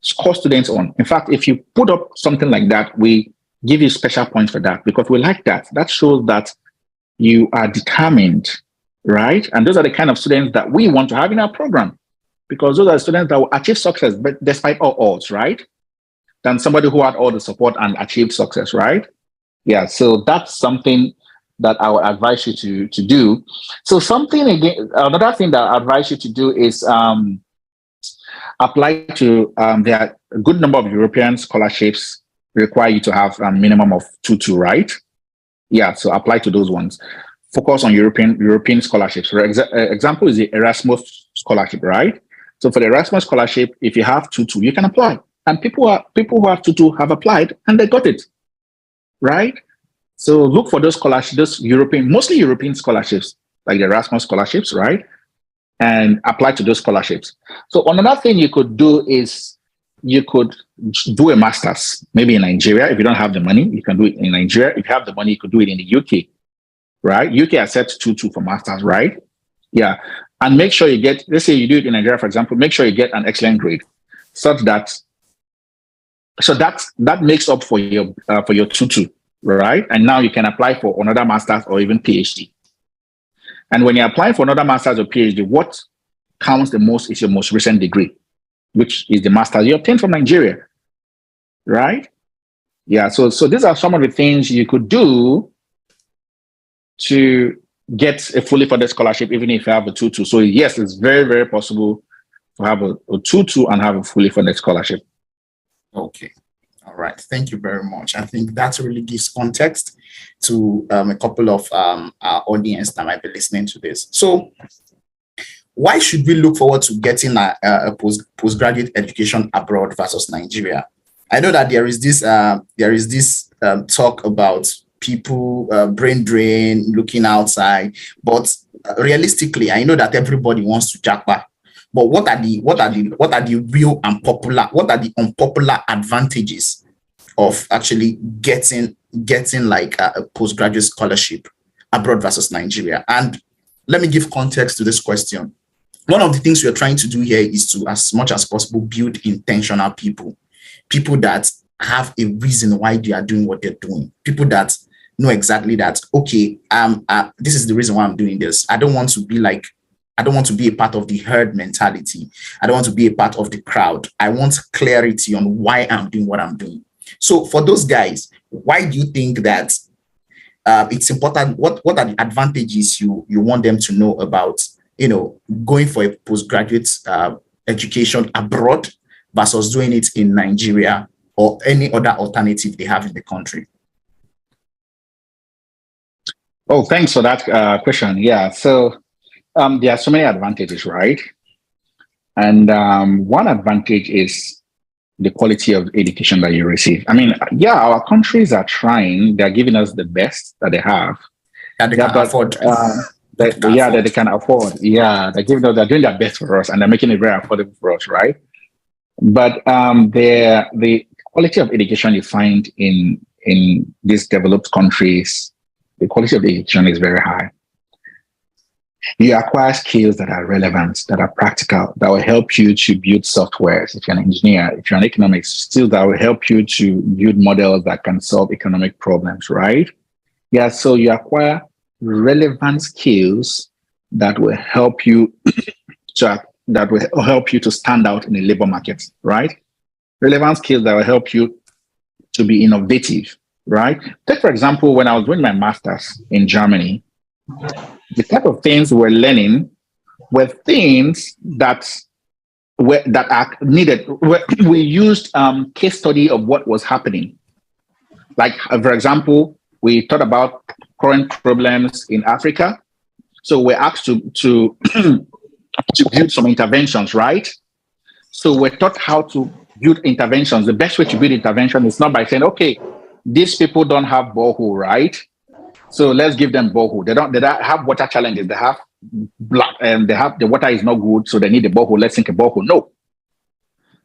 score students on. In fact, if you put up something like that, we give you special points for that, because we like that. That shows that you are determined, right? And those are the kind of students that we want to have in our program, because those are students that will achieve success, but despite all odds, right? Than somebody who had all the support and achieved success, right? Yeah, so that's something that I would advise you to do. So another thing that I advise you to do is apply to, there are a good number of European scholarships require you to have a minimum of 2-2, right? Yeah, so apply to those ones. Focus on European scholarships. For example is the Erasmus scholarship, right? So for the Erasmus scholarship, if you have 2-2, you can apply. And people who have 2-2 have applied and they got it, right? So look for those scholarships, those mostly European scholarships, like the Erasmus scholarships, right? And apply to those scholarships. So another thing you could do is you could do a master's, maybe in Nigeria. If you don't have the money, you can do it in Nigeria. If you have the money, you could do it in the UK, right? UK accepts 2-2 for masters, right? Yeah. And make sure you get, let's say you do it in Nigeria, for example, make sure you get an excellent grade, such that, so that makes up for your 2-2, right? And now you can apply for another master's or even PhD. And when you're applying for another master's or PhD, what counts the most is your most recent degree, which is the master's you obtained from Nigeria, right? Yeah, so these are some of the things you could do to get a fully funded scholarship, even if you have a 2-2. So yes, it's very, very possible to have a 2-2 and have a fully funded scholarship. Okay. All right. Thank you very much. I think that really gives context to a couple of our audience that might be listening to this. So why should we look forward to getting a postgraduate education abroad versus Nigeria? I know that there is this talk about people brain drain, looking outside, but realistically, I know that everybody wants to jackpot. But what are the real unpopular advantages of actually getting like a postgraduate scholarship abroad versus Nigeria? And let me give context to this question. One of the things we are trying to do here is to, as much as possible, build intentional people that have a reason why they are doing what they're doing, people that know exactly that, okay, this is the reason why I'm doing this. I don't want to be a part of the herd mentality. I don't want to be a part of the crowd. I want clarity on why I'm doing what I'm doing. So for those guys, why do you think that it's important? What are the advantages you want them to know about, going for a postgraduate education abroad versus doing it in Nigeria or any other alternative they have in the country? Oh, thanks for that question. Yeah. So there are so many advantages, right? And one advantage is the quality of education that you receive. I mean, yeah, our countries are trying; they're giving us the best that they have. That they Yeah, can but afford. That they can yeah, that afford. they can afford. Yeah, they're doing their best for us, and they're making it very affordable for us, right? But the quality of education you find in these developed countries, the quality of the education is very high. You acquire skills that are relevant, that are practical, that will help you to build softwares. If you're an engineer, if you're an economics, skills that will help you to build models that can solve economic problems, right? Yeah, so you acquire relevant skills that will help you that will help you to stand out in the labor market, right? Relevant skills that will help you to be innovative, right? Take, for example, when I was doing my master's in Germany, the type of things we're learning were things that are needed. We used case study of what was happening. Like, for example, we thought about current problems in Africa. So we're asked to to build some interventions, right? So we're taught how to build interventions. The best way to build intervention is not by saying, okay, these people don't have borehole, right? So let's give them borehole. They don't have water challenges. They have black and they have the water is not good, so they need a borehole. Let's sink a borehole. No.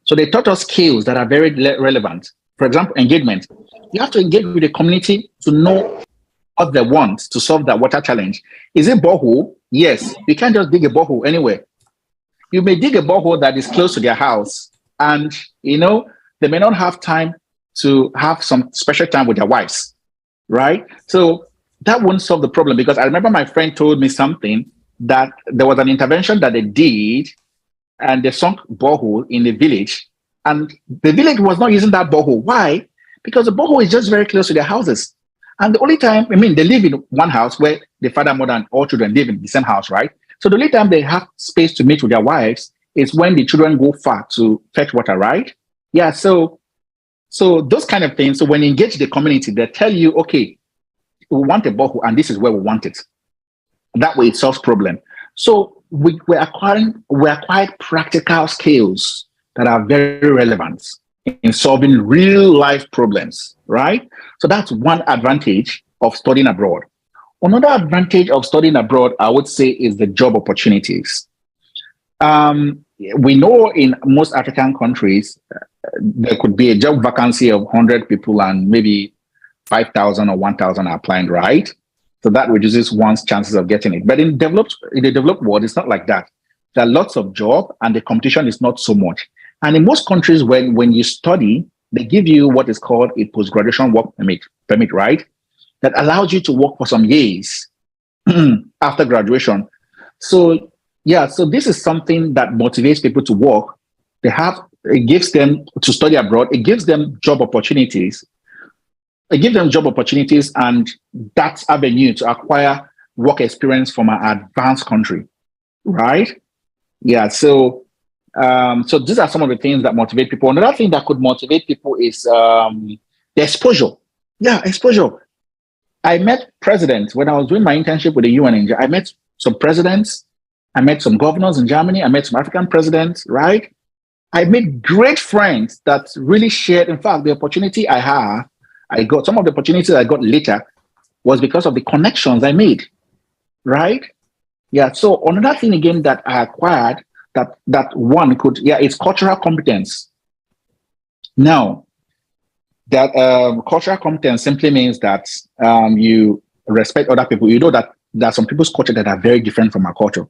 So they taught us skills that are very relevant. For example, engagement. You have to engage with the community to know what they want to solve that water challenge. Is it borehole? Yes. You can't just dig a borehole anywhere. You may dig a borehole that is close to their house, and they may not have time to have some special time with their wives, right? So that won't solve the problem, because I remember my friend told me something, that there was an intervention that they did, and they sunk borehole in the village, and the village was not using that borehole. Why? Because the borehole is just very close to their houses. And the only time, I mean, they live in one house where the father, mother, and all children live in the same house, right? So the only time they have space to meet with their wives is when the children go far to fetch water, right? Yeah, so those kind of things. So when you engage the community, they tell you, okay, we want a borehole, and this is where we want it. That way it solves problem. So we acquired practical skills that are very relevant in solving real life problems, right? So that's one advantage of studying abroad. Another advantage of studying abroad, I would say, is the job opportunities. We know in most African countries, there could be a job vacancy of 100 people and maybe 5,000 or 1,000 are applying, right? So that reduces one's chances of getting it. But in the developed world, it's not like that. There are lots of jobs and the competition is not so much. And in most countries, when you study, they give you what is called a post-graduation work permit, right? That allows you to work for some years after graduation. So yeah, so this is something that motivates people to work. It gives them to study abroad. It gives them job opportunities. It gives them job opportunities and that avenue to acquire work experience from an advanced country, right? Yeah. So these are some of the things that motivate people. Another thing that could motivate people is the exposure. Yeah, exposure. I met presidents when I was doing my internship with the UN. I met some presidents. I met some governors in Germany. I met some African presidents, right? I made great friends that really shared. In fact, the opportunity I got, some of the opportunities I got later was because of the connections I made, right? Yeah. So another thing again that I acquired that one could, yeah, it's cultural competence. Now, that cultural competence simply means that you respect other people. You know that there are some people's culture that are very different from our culture,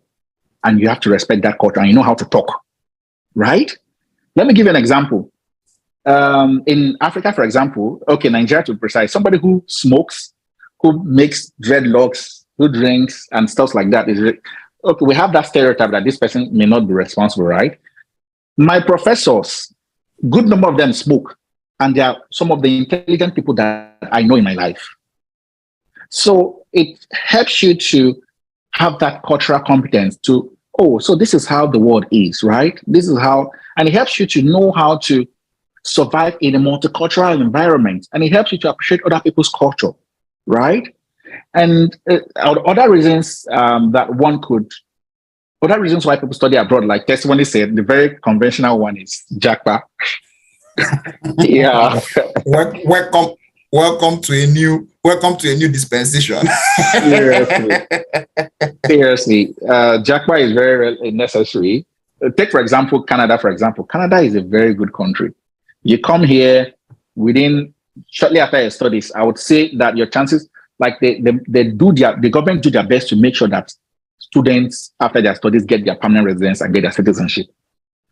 and you have to respect that culture, and you know how to talk, right? Let me give you an example. In Africa, for example, okay, Nigeria to be precise, somebody who smokes, who makes dreadlocks, who drinks, and stuff like that is okay. We have that stereotype that this person may not be responsible, right? My professors, good number of them smoke, and they are some of the intelligent people that I know in my life. So it helps you to have that cultural competence to, oh, so this is how the world is, right? This is how, and it helps you to know how to survive in a multicultural environment, and it helps you to appreciate other people's culture, right? And other reasons that one could, other reasons why people study abroad, like testimony said, the very conventional one is Jackpa. Yeah. Welcome, welcome to a new dispensation. Seriously. Seriously. Jackpa is very necessary. Take, for example, Canada, for example. Canada is a very good country. You come here within, shortly after your studies, I would say that your chances, like the government do their best to make sure that students after their studies get their permanent residence and get their citizenship.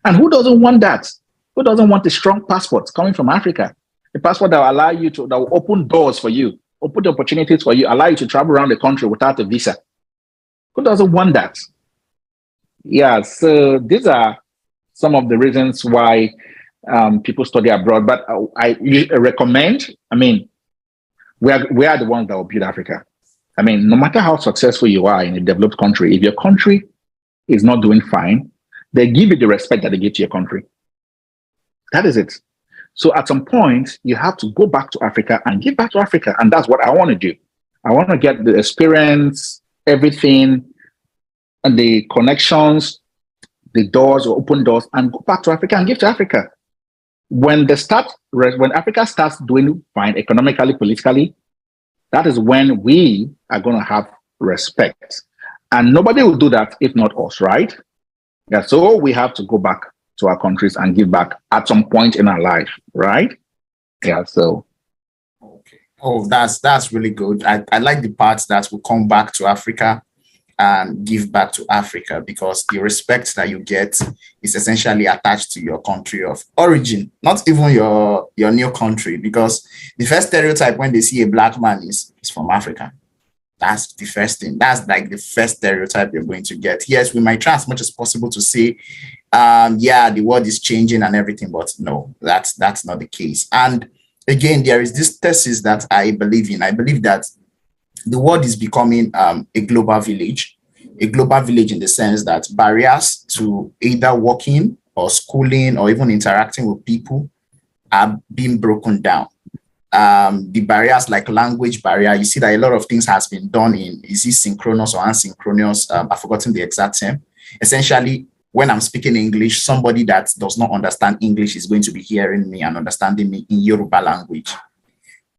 And who doesn't want that? Who doesn't want a strong passport coming from Africa? A passport that will allow you to, that will open doors for you, open the opportunities for you, allow you to travel around the country without a visa. Who doesn't want that? Yeah, so these are some of the reasons why people study abroad. But I recommend, I mean, we are the ones that will build Africa. I mean, no matter how successful you are in a developed country, if your country is not doing fine, they give you the respect that they give to your country. That is it. So at some point, you have to go back to Africa and give back to Africa. And that's what I want to do. I want to get the experience, everything, and the connections, the doors or open doors, and go back to Africa and give to Africa. When Africa starts doing fine economically, politically, that is when we are going to have respect. And nobody will do that if not us, right? Yeah, so we have to go back to our countries and give back at some point in our life, right? Yeah, so. Okay. Oh, that's really good. I like the parts that will come back to Africa and give back to Africa, because the respect that you get is essentially attached to your country of origin, not even your new country, because the first stereotype when they see a black man is from Africa. That's the first thing. That's like the first stereotype you're going to get. Yes, we might try as much as possible to say, yeah, the world is changing and everything, but no, that's not the case. And again, there is this thesis that I believe in. I believe that the world is becoming a global village in the sense that barriers to either working or schooling or even interacting with people are being broken down. The barriers like language barrier, you see that a lot of things has been done in, is it synchronous or asynchronous? I've forgotten the exact term. Essentially, when I'm speaking English, somebody that does not understand English is going to be hearing me and understanding me in Yoruba language.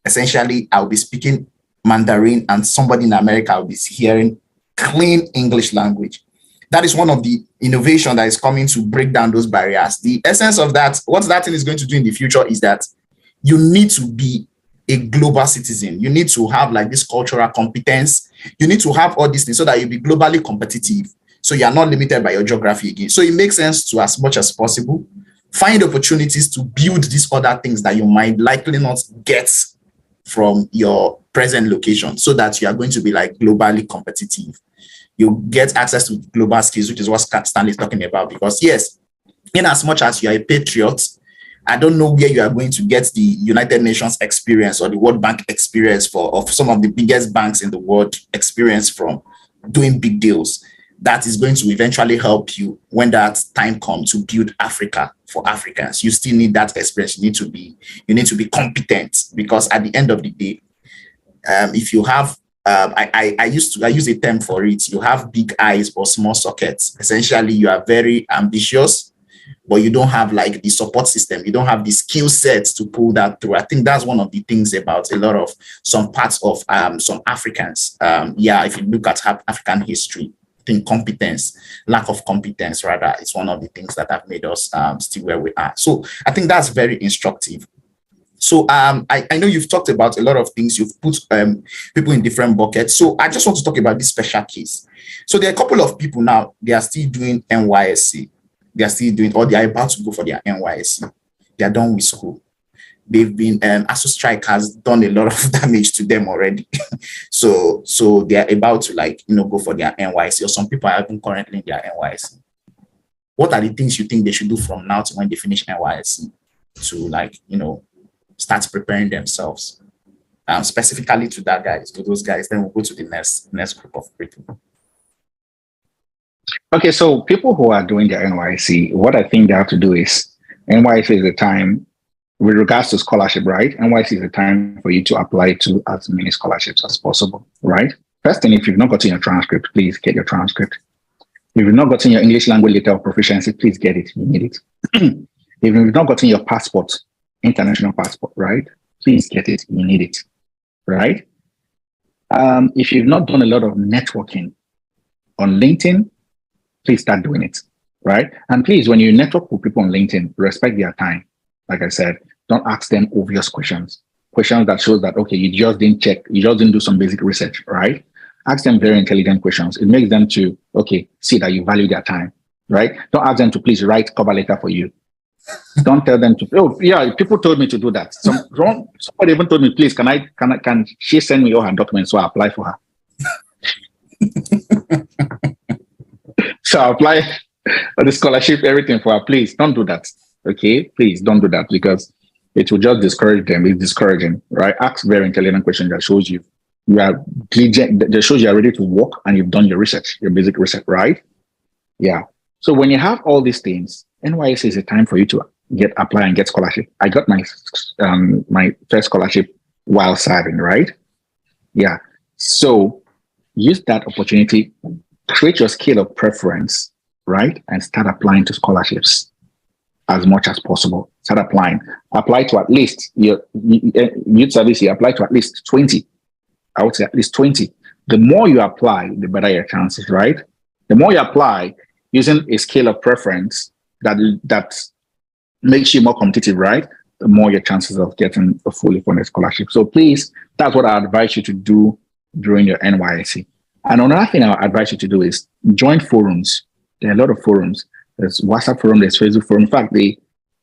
Essentially, I'll be speaking Mandarin and somebody in America will be hearing clean English language. That is one of the innovation that is coming to break down those barriers. The essence of that, what that thing is going to do in the future is that you need to be a global citizen. You need to have like this cultural competence. You need to have all these things so that you'll be globally competitive. So you're not limited by your geography again. So it makes sense to, as much as possible, find opportunities to build these other things that you might likely not get from your present location, so that you are going to be like globally competitive. You get access to global skills, which is what Stanley is talking about. Because yes, in as much as you are a patriot, I don't know where you are going to get the United Nations experience or the World Bank experience of some of the biggest banks in the world experience from doing big deals. That is going to eventually help you when that time comes to build Africa for Africans. You still need that experience. You need to be competent, because at the end of the day, if you have, I use a term for it. You have big eyes or small sockets. Essentially, you are very ambitious, but you don't have like the support system. You don't have the skill sets to pull that through. I think that's one of the things about a lot of some parts of some Africans. Yeah, if you look at African history, I think lack of competence rather, is one of the things that have made us still where we are. So I think that's very instructive. So I know you've talked about a lot of things. You've put people in different buckets. So I just want to talk about this special case. So there are a couple of people now, they are still doing NYSC. They are still doing, or they are about to go for their NYSC. They are done with school. They've been, ASU strike has done a lot of damage to them already. so they are about to go for their NYSC, or some people are even currently in their NYSC. What are the things you think they should do from now to when they finish NYSC to start preparing themselves? Specifically to those guys, then we'll go to the next group of people. Okay, so people who are doing their NYC, what I think they have to do is, NYC is the time with regards to scholarship, right? NYC is a time for you to apply to as many scholarships as possible, right? First thing, if you've not gotten your transcript, please get your transcript. If you've not gotten your English language letter of proficiency, please get it. You need it. If you've not gotten your passport, international passport, right? Please get it. You need it, right? If you've not done a lot of networking on LinkedIn, please start doing it, right? And please, when you network with people on LinkedIn, respect their time. Like I said, don't ask them obvious questions that shows that, okay, you just didn't check, you just didn't do some basic research, right? Ask them very intelligent questions. It makes them to, okay, see that you value their time, right? Don't ask them to please write cover letter for you. Don't tell them to, oh, yeah, people told me to do that. Somebody even told me, please, can she send me all her documents so I apply for her? So I apply for the scholarship, everything for her. Please don't do that. Okay, please don't do that because it will just discourage them. It's discouraging, right? Ask very intelligent questions that shows you are diligent, that shows you are ready to work and you've done your research, your basic research, right? Yeah. So when you have all these things, NYSC is a time for you to apply and get scholarship. I got my first scholarship while serving, right? Yeah. So use that opportunity, create your scale of preference, right? And start applying to scholarships as much as possible. Start applying. Apply to at least your youth service, you apply to at least 20. I would say at least 20. The more you apply, the better your chances, right? The more you apply using a scale of preference that makes you more competitive, right? The more your chances of getting a fully funded scholarship. So please, that's what I advise you to do during your NYSC. And another thing I advise you to do is join forums. There are a lot of forums. There's WhatsApp forum, there's Facebook forum. In fact, the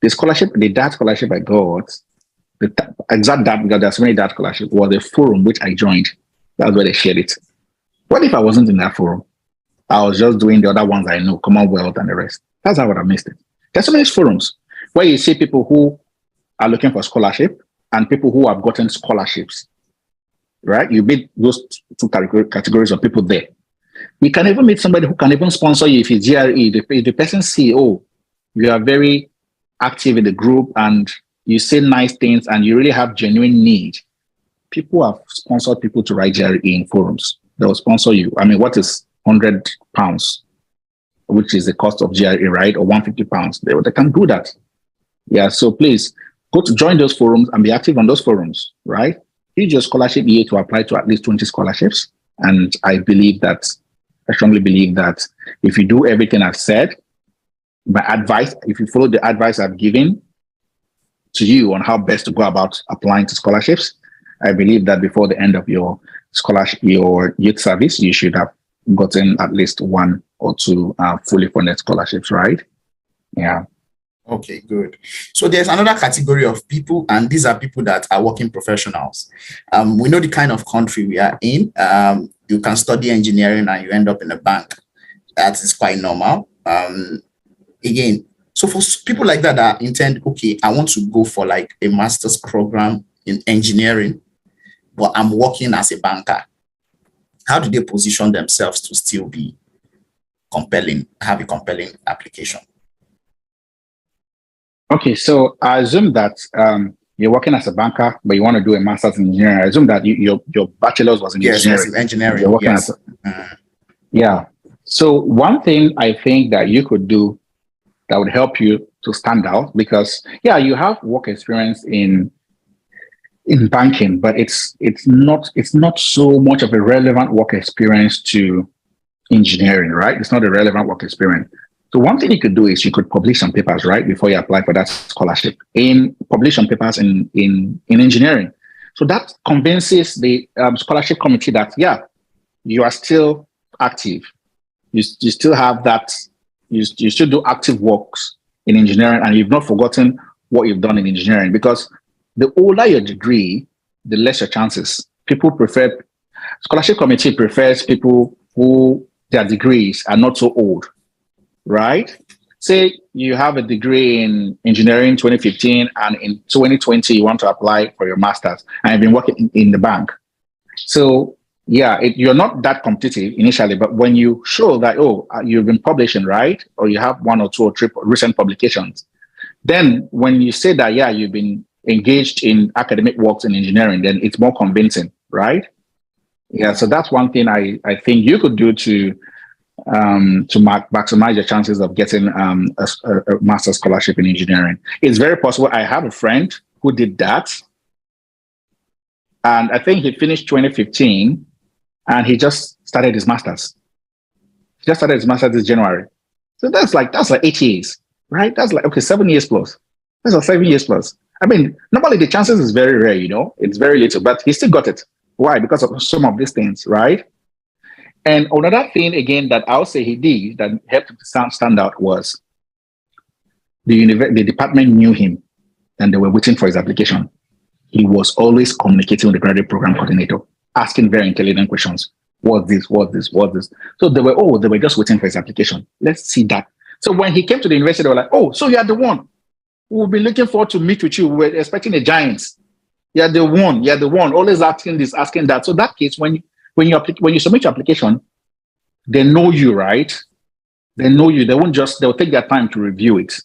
scholarship, the DAT scholarship I got, exact DAT, because there's so many DAT scholarships, was a forum which I joined. That's where they shared it. What if I wasn't in that forum? I was just doing the other ones I know, Commonwealth and the rest. That's how I would have missed it. There's so many forums where you see people who are looking for scholarship and people who have gotten scholarships, right? You meet those two categories of people there. You can even meet somebody who can even sponsor you if it's GRE. The person see, oh, you are very active in the group and you say nice things and you really have genuine need. People have sponsored people to write GRE in forums. They'll sponsor you. I mean, what is £100, which is the cost of GRE, right? Or £150. They can do that. Yeah, so please go to join those forums and be active on those forums, right? Use your scholarship year to apply to at least 20 scholarships. And I strongly believe that if you do everything I've said, my advice, if you follow the advice I've given to you on how best to go about applying to scholarships, I believe that before the end of your scholarship, your youth service, you should have gotten at least one or two fully funded scholarships, right? Yeah. Okay, good. So there's another category of people, and these are people that are working professionals. We know the kind of country we are in. You can study engineering and you end up in a bank. That is quite normal. Again, so for people like that intend, okay, I want to go for like a master's program in engineering, but I'm working as a banker. How do they position themselves to still be compelling, have a compelling application? Okay, so I assume that you're working as a banker, but you want to do a master's in engineering. I assume that your bachelor's was in engineering. Yes, engineering. You're working as yeah. So one thing I think that you could do that would help you to stand out, because yeah, you have work experience in banking, but it's not so much of a relevant work experience to engineering, right? It's not a relevant work experience. So one thing you could do is you could publish some papers, right, before you apply for that scholarship. Publish some papers in engineering. So that convinces the scholarship committee that, yeah, you are still active. You still have that, you still do active works in engineering and you've not forgotten what you've done in engineering, because the older your degree, the less your chances. Scholarship committee prefers people who their degrees are not so old. Right? Say you have a degree in engineering 2015 and in 2020 you want to apply for your master's and you've been working in the bank. So yeah, you're not that competitive initially, but when you show that, you've been publishing, right? Or you have one or two or three recent publications, Then when you say that, yeah, you've been engaged in academic works in engineering, then it's more convincing, right? Yeah, so that's one thing I think you could do to maximize your chances of getting a master's scholarship in engineering. It's very possible. I have a friend who did that, and I think he finished 2015, and he just started his master's. He just started his master's this January. So that's like 8 years, right? That's like, okay, 7 years plus. That's like 7 years plus. I mean, normally the chances is very rare, it's very little, but he still got it. Why? Because of some of these things, right? And another thing again that I'll say he did that helped him to stand out was the department knew him and they were waiting for his application. He was always communicating with the graduate program coordinator, asking very intelligent questions. What's this? What's this? What's this? So they were just waiting for his application. Let's see that. So when he came to the university, they were like, oh, so you're the one. We've been looking forward to meet with you. We're expecting a giant. You're the one. Always asking this, asking that. So that case, when you submit your application, they know you, right? They know you. They'll take their time to review it.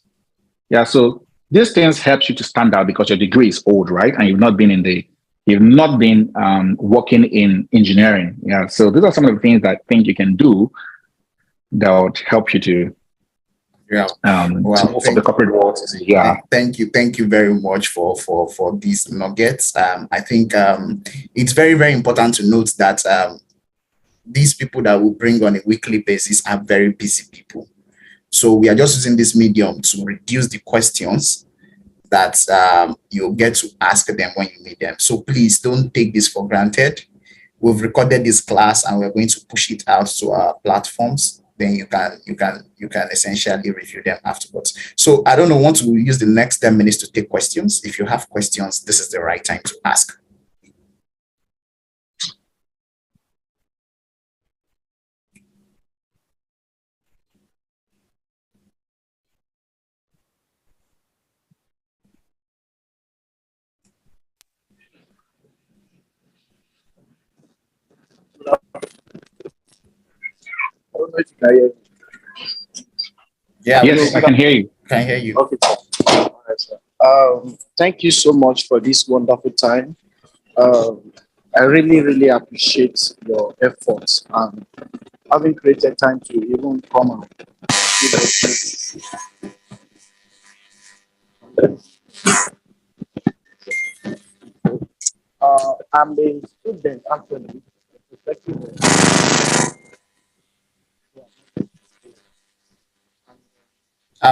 Yeah. So these things helps you to stand out because your degree is old, right? And you've not been working in engineering. Yeah. So these are some of the things that I think you can do that would help you to for the corporate world. Yeah. Thank you very much for these nuggets. I think it's very, very important to note that these people that we bring on a weekly basis are very busy people. So we are just using this medium to reduce the questions that you get to ask them when you meet them. So please don't take this for granted. We've recorded this class and we're going to push it out to our platforms. Then you can essentially review them afterwards. So I don't know, want to use the next 10 minutes to take questions. If you have questions, this is the right time to ask. Yeah, yes, I can hear you. Can hear you. Okay. All right, sir. Thank you so much for this wonderful time. I really, really appreciate your efforts and having created time to even come out. I'm a student actually.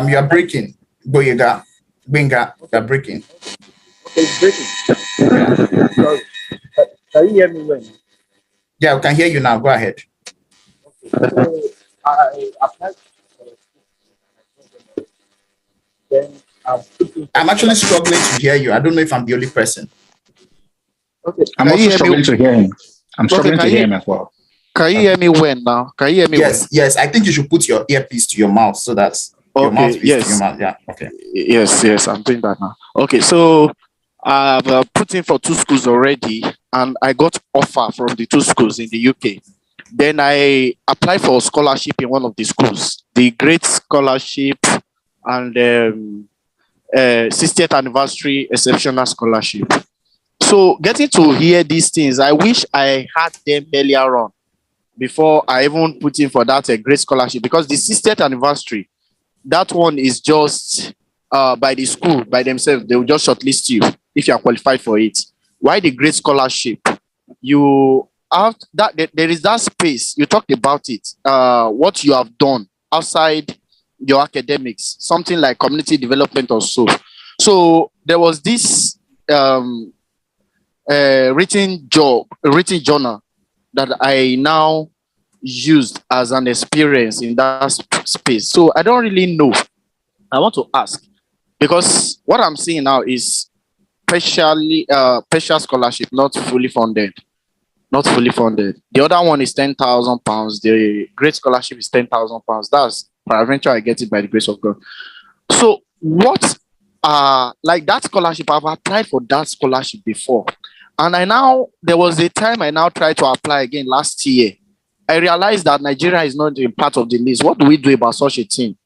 You are breaking. Boyega, Binga, you're breaking. Okay, it's breaking. Sorry. Can you hear me well? Yeah, we can hear you now. Go ahead. Okay. So I applied then I'm actually struggling to hear you. I don't know if I'm the only person. Okay. I'm also struggling to hear him. I'm struggling to hear him as well. Can you hear me well now? Can you hear me well? Yes. I think you should put your earpiece to your mouth so that's your mouthpiece to your mouth. Yeah. Okay. Yes, I'm doing that now. Okay, so I've put in for 2 schools already, and I got offer from the 2 schools in the UK. Then I applied for a scholarship in one of the schools, the Great Scholarship and 60th Anniversary Exceptional Scholarship. So getting to hear these things, I wish I had them earlier on before I even put in for that Great Scholarship, because the 60th Anniversary, that one is just by the school, by themselves. They will just shortlist you if you are qualified for it. Why the Great Scholarship? You have that, there is that space. You talked about it, what you have done outside your academics, something like community development or so. So there was this written journal that I now used as an experience in that space. So I don't really know. I want to ask, because what I'm seeing now is partial scholarship, not fully funded. The other one is £10,000. The Great Scholarship is £10,000. That's peradventure I get it by the grace of God. So what like that scholarship, I've applied for that scholarship before. And there was a time I now tried to apply again last year. I realized that Nigeria is not in part of the list. What do we do about such a thing?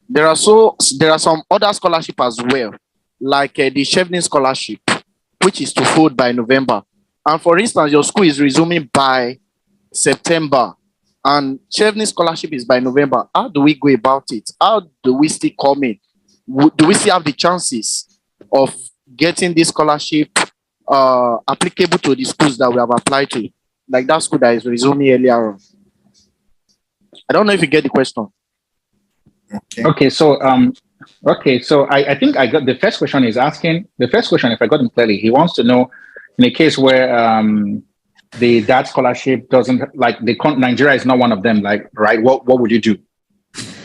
there are some other scholarship as well, like the Chevening scholarship, which is to fold by November. And for instance, your school is resuming by September, and Chevening scholarship is by November. How do we go about it? How do we still come in? Do we still have the chances of getting this scholarship applicable to the schools that we have applied to, like that school that is resuming earlier on? I don't know if you get the question. Okay, so I think I got the first question is asking the first question, if I got him clearly, he wants to know in a case where that scholarship doesn't, like, Nigeria is not one of them, like, right? What would you do?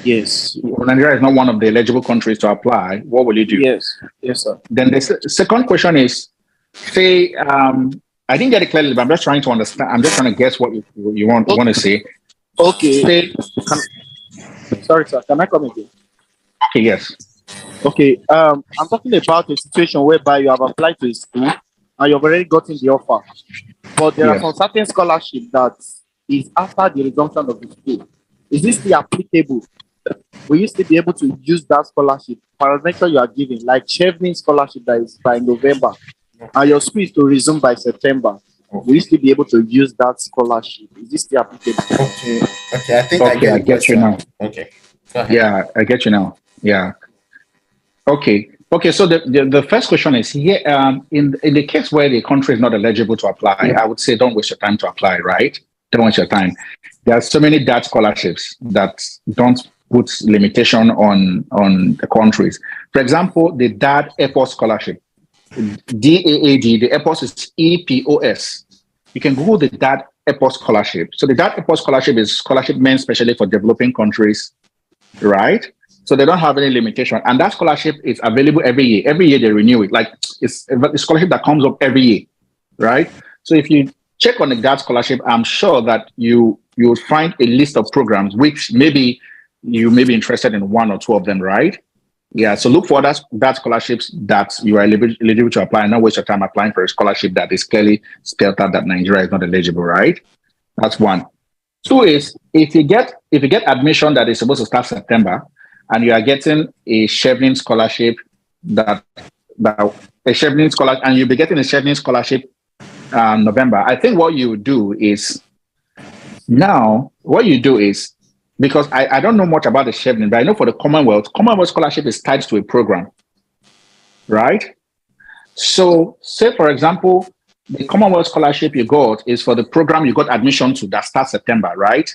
Yes. Nigeria is not one of the eligible countries to apply. What will you do? Yes, sir. Then the second question is, say, I didn't get it clearly, but I'm just trying to understand. I'm just trying to guess what you want to say. Okay. Sorry, sir. Can I come again? Okay, yes. Okay. I'm talking about a situation whereby you have applied to a school and you've already gotten the offer, but there are some certain scholarship that is after the resumption of the school. Is this still applicable? Will you still be able to use that scholarship? Parameter you are giving, like Chevening scholarship that is by November, and your school is to resume by September. Will you still be able to use that scholarship? Is this still applicable? Okay. I think I get you now. Okay. Go ahead. Yeah, I get you now. Yeah. Okay. So the first question is here. In the case where the country is not eligible to apply, I would say don't waste your time to apply. Right? Don't waste your time. There are so many DAT scholarships that don't put limitation on the countries. For example, the DAT Airport Scholarship, DAAD. The Airport is EPOS. You can Google the DAT Airport Scholarship. So the DAT Airport Scholarship is scholarship meant specially for developing countries, right? So they don't have any limitation. And that scholarship is available every year. Every year they renew it. Like, it's a scholarship that comes up every year, right? So if you check on the DAT scholarship, I'm sure that you will find a list of programs which maybe you may be interested in one or two of them, right? Yeah, so look for that scholarships that you are eligible to apply, and not waste your time applying for a scholarship that is clearly spelled out that Nigeria is not eligible, right? That's one. Two is, if you get admission that is supposed to start September, and you are getting a Chevening scholarship and you'll be getting a Chevening scholarship November, I think what you do is, because I don't know much about the Chevening, but I know for the Commonwealth scholarship is tied to a program, right? So say, for example, the Commonwealth scholarship you got is for the program you got admission to that starts September, right?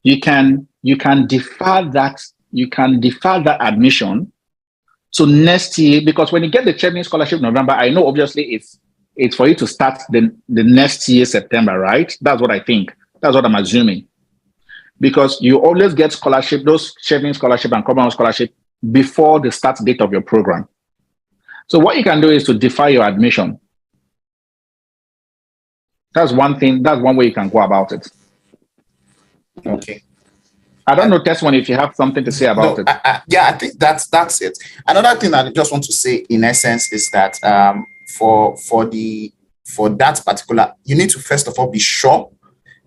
You can defer that admission to next year, because when you get the Chevening scholarship in November, I know obviously it's for you to start the next year September, right? That's what I think. That's what I'm assuming. Because you always get scholarship, those Chevening scholarship and Commonwealth scholarship, before the start date of your program. So what you can do is to defer your admission. That's one thing. That's one way you can go about it. Okay. I don't know, Tesman, if you have something to say about it. Yeah, I think that's it. Another thing that I just want to say, in essence, is that for that particular, you need to first of all be sure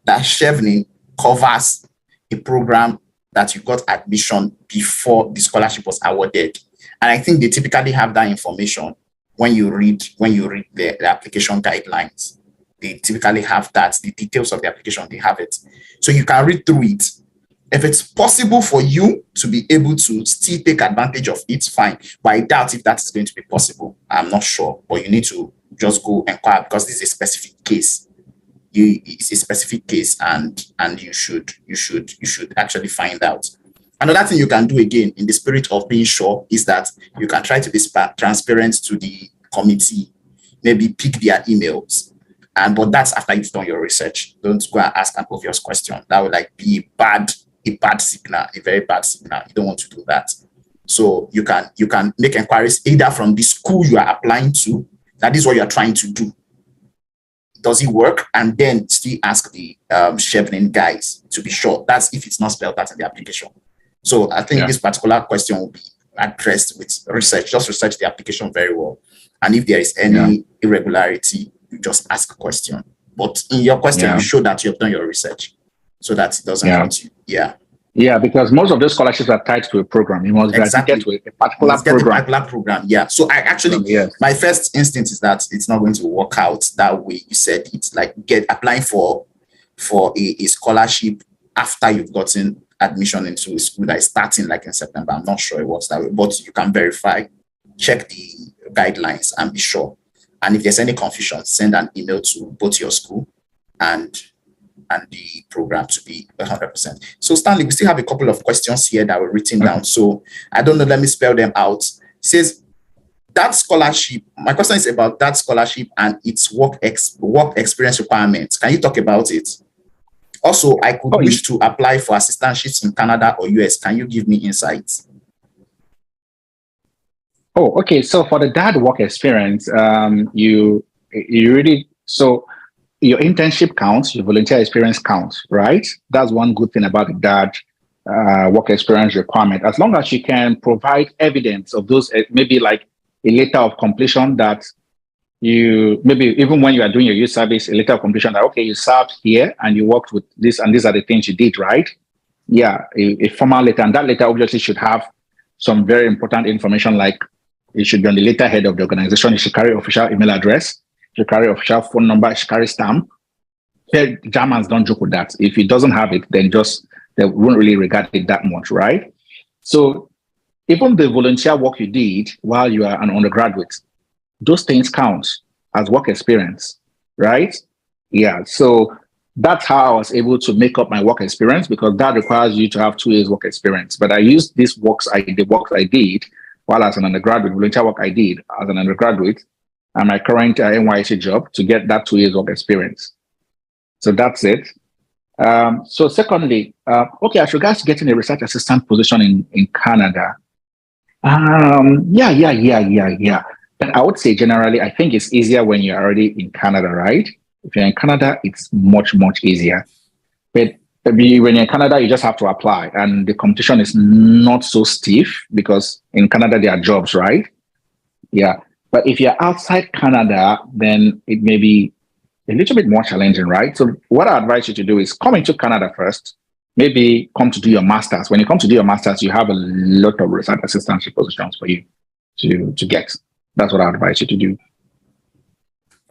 that Chevening covers a program that you got admission before the scholarship was awarded. And I think they typically have that information when you read the application guidelines. They typically have that, the details of the application, they have it. So you can read through it. If it's possible for you to be able to still take advantage of it, fine. But I doubt if that is going to be possible. I'm not sure. But you need to just go inquire, because this is a specific case. It's a specific case, and you should actually find out. Another thing you can do, again, in the spirit of being sure, is that you can try to be transparent to the committee. Maybe pick their emails. But that's after you've done your research. Don't go and ask an obvious question. That would be a bad signal, a very bad signal. You don't want to do that. So you can make inquiries either from the school you are applying to, that is what you are trying to do. Does it work? And then still ask the Chevening guys to be sure. That's if it's not spelled out in the application. So I think this particular question will be addressed with research. Just research the application very well. And if there is any irregularity, you just ask a question. But in your question, you show that you have done your research, so that it doesn't hurt you. Yeah. Yeah, because most of those scholarships are tied to a program. You must Exactly. graduate to a You particular must get a program. particular program. Yeah. So I actually, Yes. my first instinct is that it's not going to work out that way. You said it's like applying for a scholarship after you've gotten admission into a school that is starting like in September. I'm not sure it works that way, but you can verify, check the guidelines and be sure. And if there's any confusion, send an email to both your school and the program to be 100%. So Stanley, we still have a couple of questions here that were written down. So I don't know, let me spell them out. It says that scholarship, my question is about that scholarship and its work experience requirements. Can you talk about it? Also, I could wish to apply for assistantships in Canada or US. Can you give me insights? Oh, okay. So for the dad work experience, you really, so your internship counts, your volunteer experience counts, right? That's one good thing about the dad work experience requirement. As long as you can provide evidence of those, maybe like a letter of completion that you, maybe even when you are doing your youth service, a letter of completion that, okay, you served here and you worked with this and these are the things you did, right? Yeah, a formal letter. And that letter obviously should have some very important information, like it should be on the letterhead of the organization. It should carry official email address. It should carry official phone number. It should carry stamp. Germans don't joke with that. If it doesn't have it, then just they won't really regard it that much, right? So even the volunteer work you did while you are an undergraduate, those things count as work experience, right? Yeah. So that's how I was able to make up my work experience, because that requires you to have 2 years work experience. But I used the works I did while as an undergraduate, volunteer work I did as an undergraduate, and my current NYC job to get that 2 years work experience. So that's it. So secondly, okay, as regards getting a research assistant position in Canada, yeah. But I would say generally, I think it's easier when you're already in Canada, right? If you're in Canada, it's much, much easier. But maybe when you're in Canada, you just have to apply, and the competition is not so stiff because in Canada there are jobs, right? Yeah. But if you're outside Canada, then it may be a little bit more challenging, right? So what I advise you to do is come into Canada first, maybe come to do your master's. When you come to do your master's, you have a lot of research assistantship positions for you to get. That's what I advise you to do.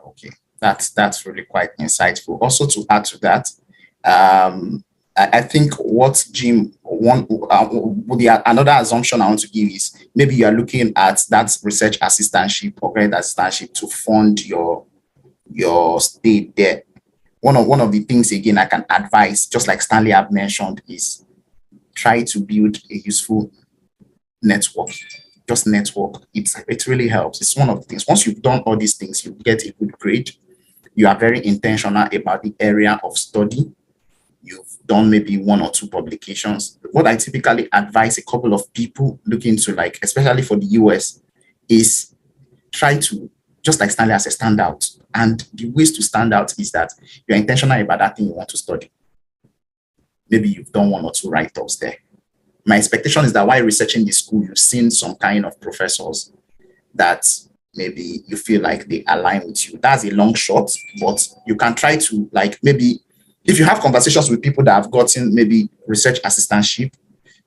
Okay, that's really quite insightful. Also, to add to that, I think what Jim another assumption I want to give is maybe you are looking at that research assistantship or grant assistantship to fund your stay there. One of the things again I can advise, just like Stanley have mentioned, is try to build a useful network. Just network. It really helps. It's one of the things. Once you've done all these things, you get a good grade. You are very intentional about the area of study. You've done maybe 1 or 2 publications. What I typically advise a couple of people looking to, like, especially for the US, is try to, just like Stanley as a standout. And the ways to stand out is that you're intentional about that thing you want to study. Maybe you've done 1 or 2 write-ups there. My expectation is that while researching the school, you've seen some kind of professors that maybe you feel like they align with you. That's a long shot, but you can try to, like, maybe if you have conversations with people that have gotten maybe research assistantship,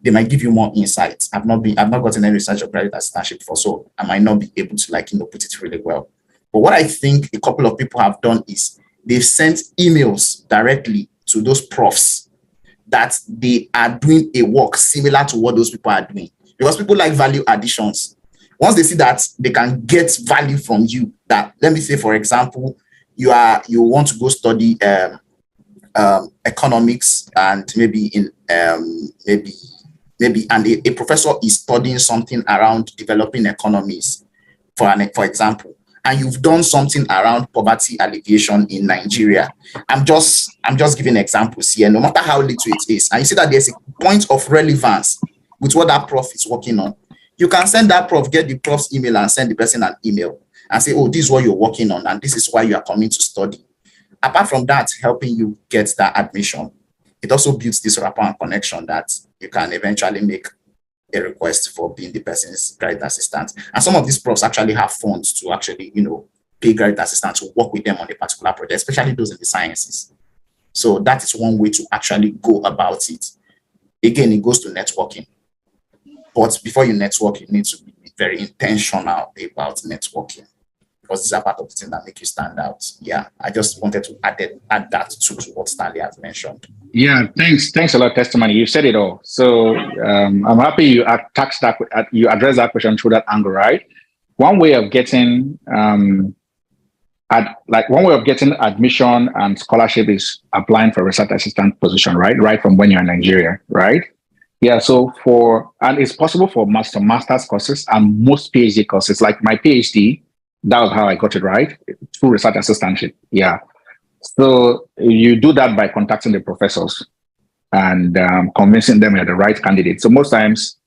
they might give you more insights. I've not gotten any research or graduate assistantship before, so I might not be able to, like, put it really well. But what I think a couple of people have done is they've sent emails directly to those profs that they are doing a work similar to what those people are doing, because people like value additions. Once they see that they can get value from you, that, let me say, for example, you want to go study economics, and maybe a professor is studying something around developing economies, for example, and you've done something around poverty alleviation in Nigeria. I'm just giving examples here, no matter how little it is, and you see that there's a point of relevance with what that prof is working on. You can send that prof, get the prof's email and send the person an email and say, oh, this is what you're working on and this is why you are coming to study. Apart from that, helping you get that admission, it also builds this rapport and connection that you can eventually make a request for being the person's graduate assistant. And some of these profs actually have funds to actually, pay graduate assistants to work with them on a particular project, especially those in the sciences. So that is one way to actually go about it. Again, it goes to networking. But before you network, you need to be very intentional about networking, because these are part of the things that make you stand out. Yeah, I just wanted to add that to what Stanley has mentioned. Yeah, thanks a lot, testimony. You said it all. So I'm happy you you address that question through that angle, right? One way of getting one way of getting admission and scholarship is applying for a research assistant position, right? Right from when you're in Nigeria, right? Yeah. So and it's possible for master's courses and most PhD courses. Like my PhD, that was how I got it, right? Through research assistantship. Yeah. So you do that by contacting the professors and convincing them you're the right candidate. So most times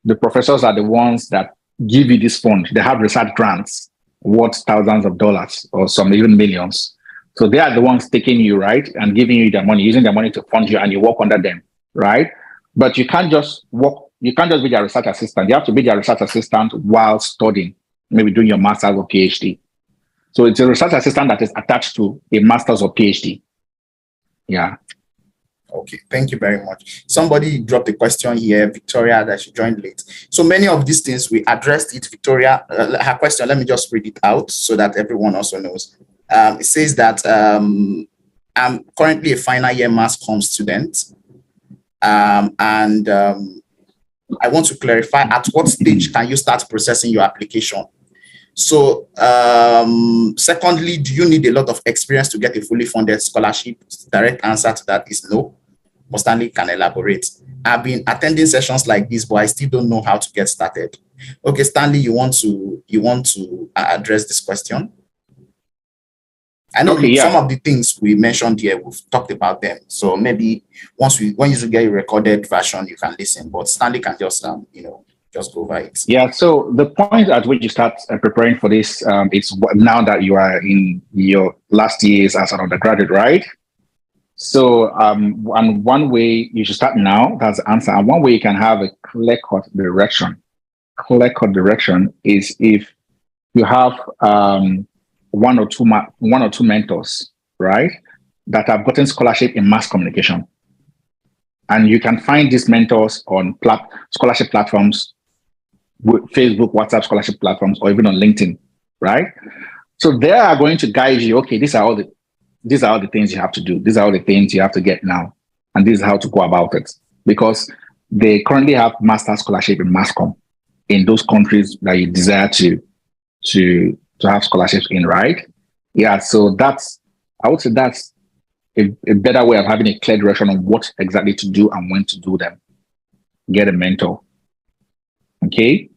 the professors are the ones that give you this fund. They have research grants worth thousands of dollars or some even millions. So they are the ones taking you, right, and giving you their money, using their money to fund you, and you work under them, right? But you can't just you can't just be their research assistant. You have to be their research assistant while studying, maybe doing your master's or PhD. So it's a research assistant that is attached to a master's or PhD. Yeah. Okay, thank you very much. Somebody dropped a question here, Victoria, that she joined late. So many of these things we addressed it. Victoria, her question, let me just read it out so that everyone also knows. It says that I'm currently a final year mass comm student. I want to clarify, at what stage can you start processing your application? So secondly, do you need a lot of experience to get a fully funded scholarship? Direct answer to that is no. But Stanley can elaborate. I've been attending sessions like this, but I still don't know how to get started. Okay, Stanley, you want to address this question? I know some of the things we mentioned here, we've talked about them. So maybe when you get a recorded version, you can listen. But Stanley can just just go over it. Yeah. So the point at which you start preparing for this is now that you are in your last years as an undergraduate, right? So and one way you should start now, that's the answer. And one way you can have a clear-cut direction. Clear-cut direction is if you have one or two mentors, right, that have gotten scholarship in mass communication. And you can find these mentors on scholarship platforms, Facebook, WhatsApp scholarship platforms, or even on LinkedIn, right? So they are going to guide you. Okay, these are all the things you have to do. These are all the things you have to get now, and this is how to go about it. Because they currently have master scholarship in mass comm in those countries that you desire to have scholarships in, right? Yeah. So I would say that's a better way of having a clear direction on what exactly to do and when to do them. Get a mentor. Okay.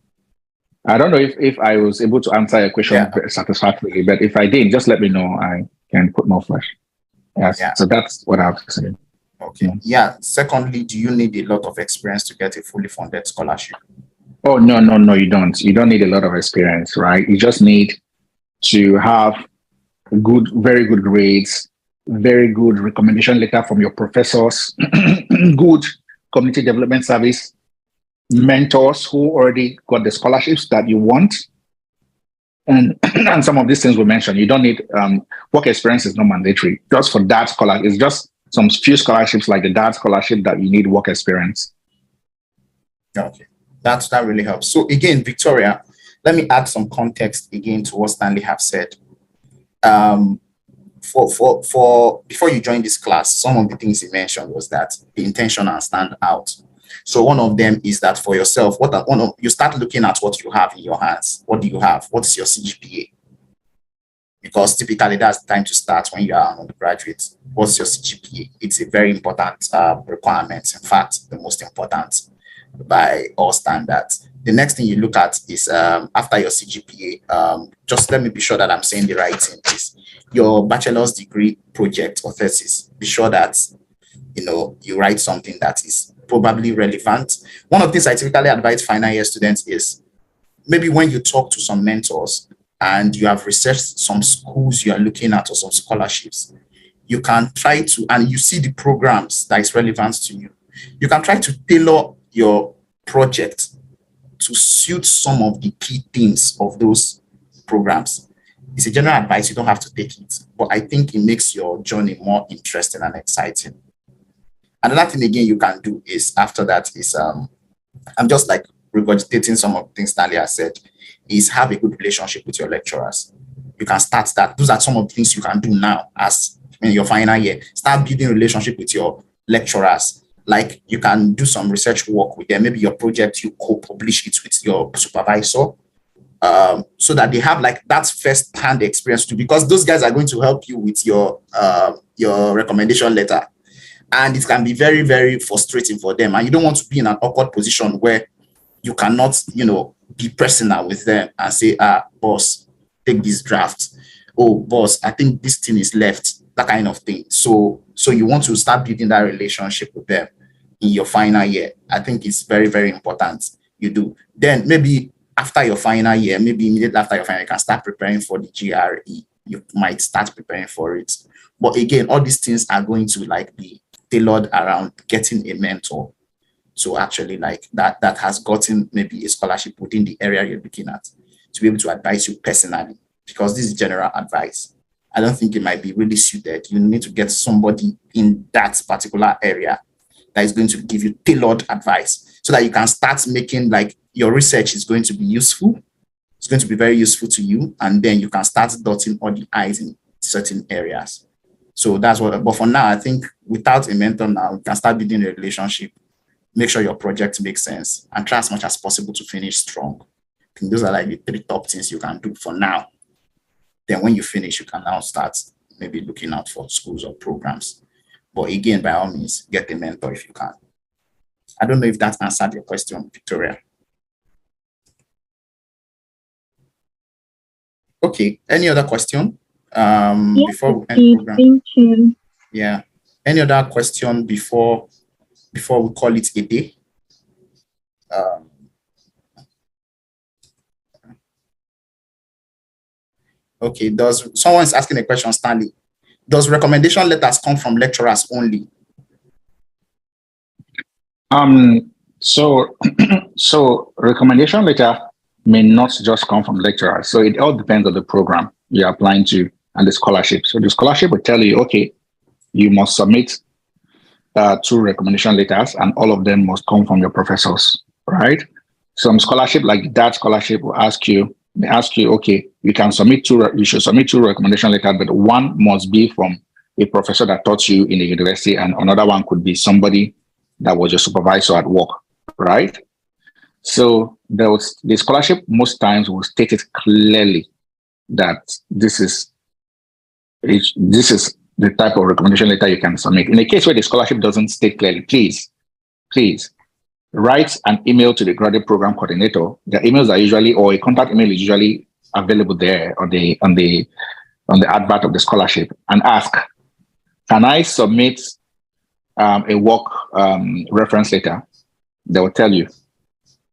I don't know if I was able to answer your question satisfactorily, but if I did, just let me know. I can put more flesh. Yes. Yeah. So that's what I have to say. Okay. Yeah. Secondly, do you need a lot of experience to get a fully funded scholarship? Oh, no, you don't. You don't need a lot of experience, right? You just need to have very good grades, very good recommendation letter from your professors, good community development service, mentors who already got the scholarships that you want. And some of these things we mentioned, you don't need work experience is not mandatory. Just for that scholarship, it's just some few scholarships like the DAD scholarship that you need work experience. Okay, that really helps. So again, Victoria, let me add some context again to what Stanley have said. For before you join this class, some of the things he mentioned was that be intentional and stand out. So one of them is that for yourself, you start looking at what you have in your hands. What do you have? What is your CGPA? Because typically that's the time to start when you are an undergraduate. What's your CGPA? It's a very important requirement. In fact, the most important by all standards. The next thing you look at is after your CGPA, just let me be sure that I'm saying the right thing, is your bachelor's degree project or thesis. Be sure that you write something that is probably relevant. One of the things I typically advise final year students is maybe when you talk to some mentors and you have researched some schools you are looking at or some scholarships, you can try to, and you see the programs that is relevant to you, you can try to tailor your project to suit some of the key themes of those programs. It's a general advice, you don't have to take it, but I think it makes your journey more interesting and exciting. Another thing again you can do is after that is I'm just like regurgitating some of the things Stanley has said, is have a good relationship with your lecturers. You can start that. Those are some of the things you can do now as in your final year. Start building relationship with your lecturers. Like you can do some research work with them. Maybe your project, you co-publish it with your supervisor, so that they have like that first-hand experience too, because those guys are going to help you with your recommendation letter. And it can be very, very frustrating for them. And you don't want to be in an awkward position where you cannot, be personal with them and say, boss, take this draft. Oh, boss, I think this thing is left, that kind of thing. So you want to start building that relationship with them in your final year. I think it's very, very important you do. Then maybe after your final year, maybe immediately after your final year, you can start preparing for the GRE. You might start preparing for it. But again, all these things are going to like be tailored around getting a mentor. So actually like that has gotten maybe a scholarship within the area you're looking at to be able to advise you personally, because this is general advice. I don't think it might be really suited. You need to get somebody in that particular area that is going to give you tailored advice so that you can start making like your research is going to be useful. It's going to be very useful to you. And then you can start dotting all the I's in certain areas. So that's what, but for now, I think without a mentor now, you can start building a relationship, make sure your project makes sense, and try as much as possible to finish strong. I think those are like the 3 top things you can do for now. Then when you finish, you can now start maybe looking out for schools or programs. But again, by all means, get a mentor if you can. I don't know if that answered your question, Victoria. Okay, any other question? Before we end the program? Thank you. Yeah. Any other question before we call it a day? Okay, someone's asking a question, Stanley. Does recommendation letters come from lecturers only? So recommendation letter may not just come from lecturers. So it all depends on the program you're applying to and the scholarship. So the scholarship will tell you, okay, you must submit 2 recommendation letters, and all of them must come from your professors, right? Some scholarship like that scholarship will ask you, okay, you should submit 2 recommendation letters, but one must be from a professor that taught you in the university, and another one could be somebody that was your supervisor at work, right? So the scholarship most times will state it clearly that this is the type of recommendation letter you can submit. In a case where the scholarship doesn't state clearly, please write an email to the graduate program coordinator. The emails are usually, or a contact email is usually available there on the advert of the scholarship, and ask, can I submit a work reference letter? They will tell you.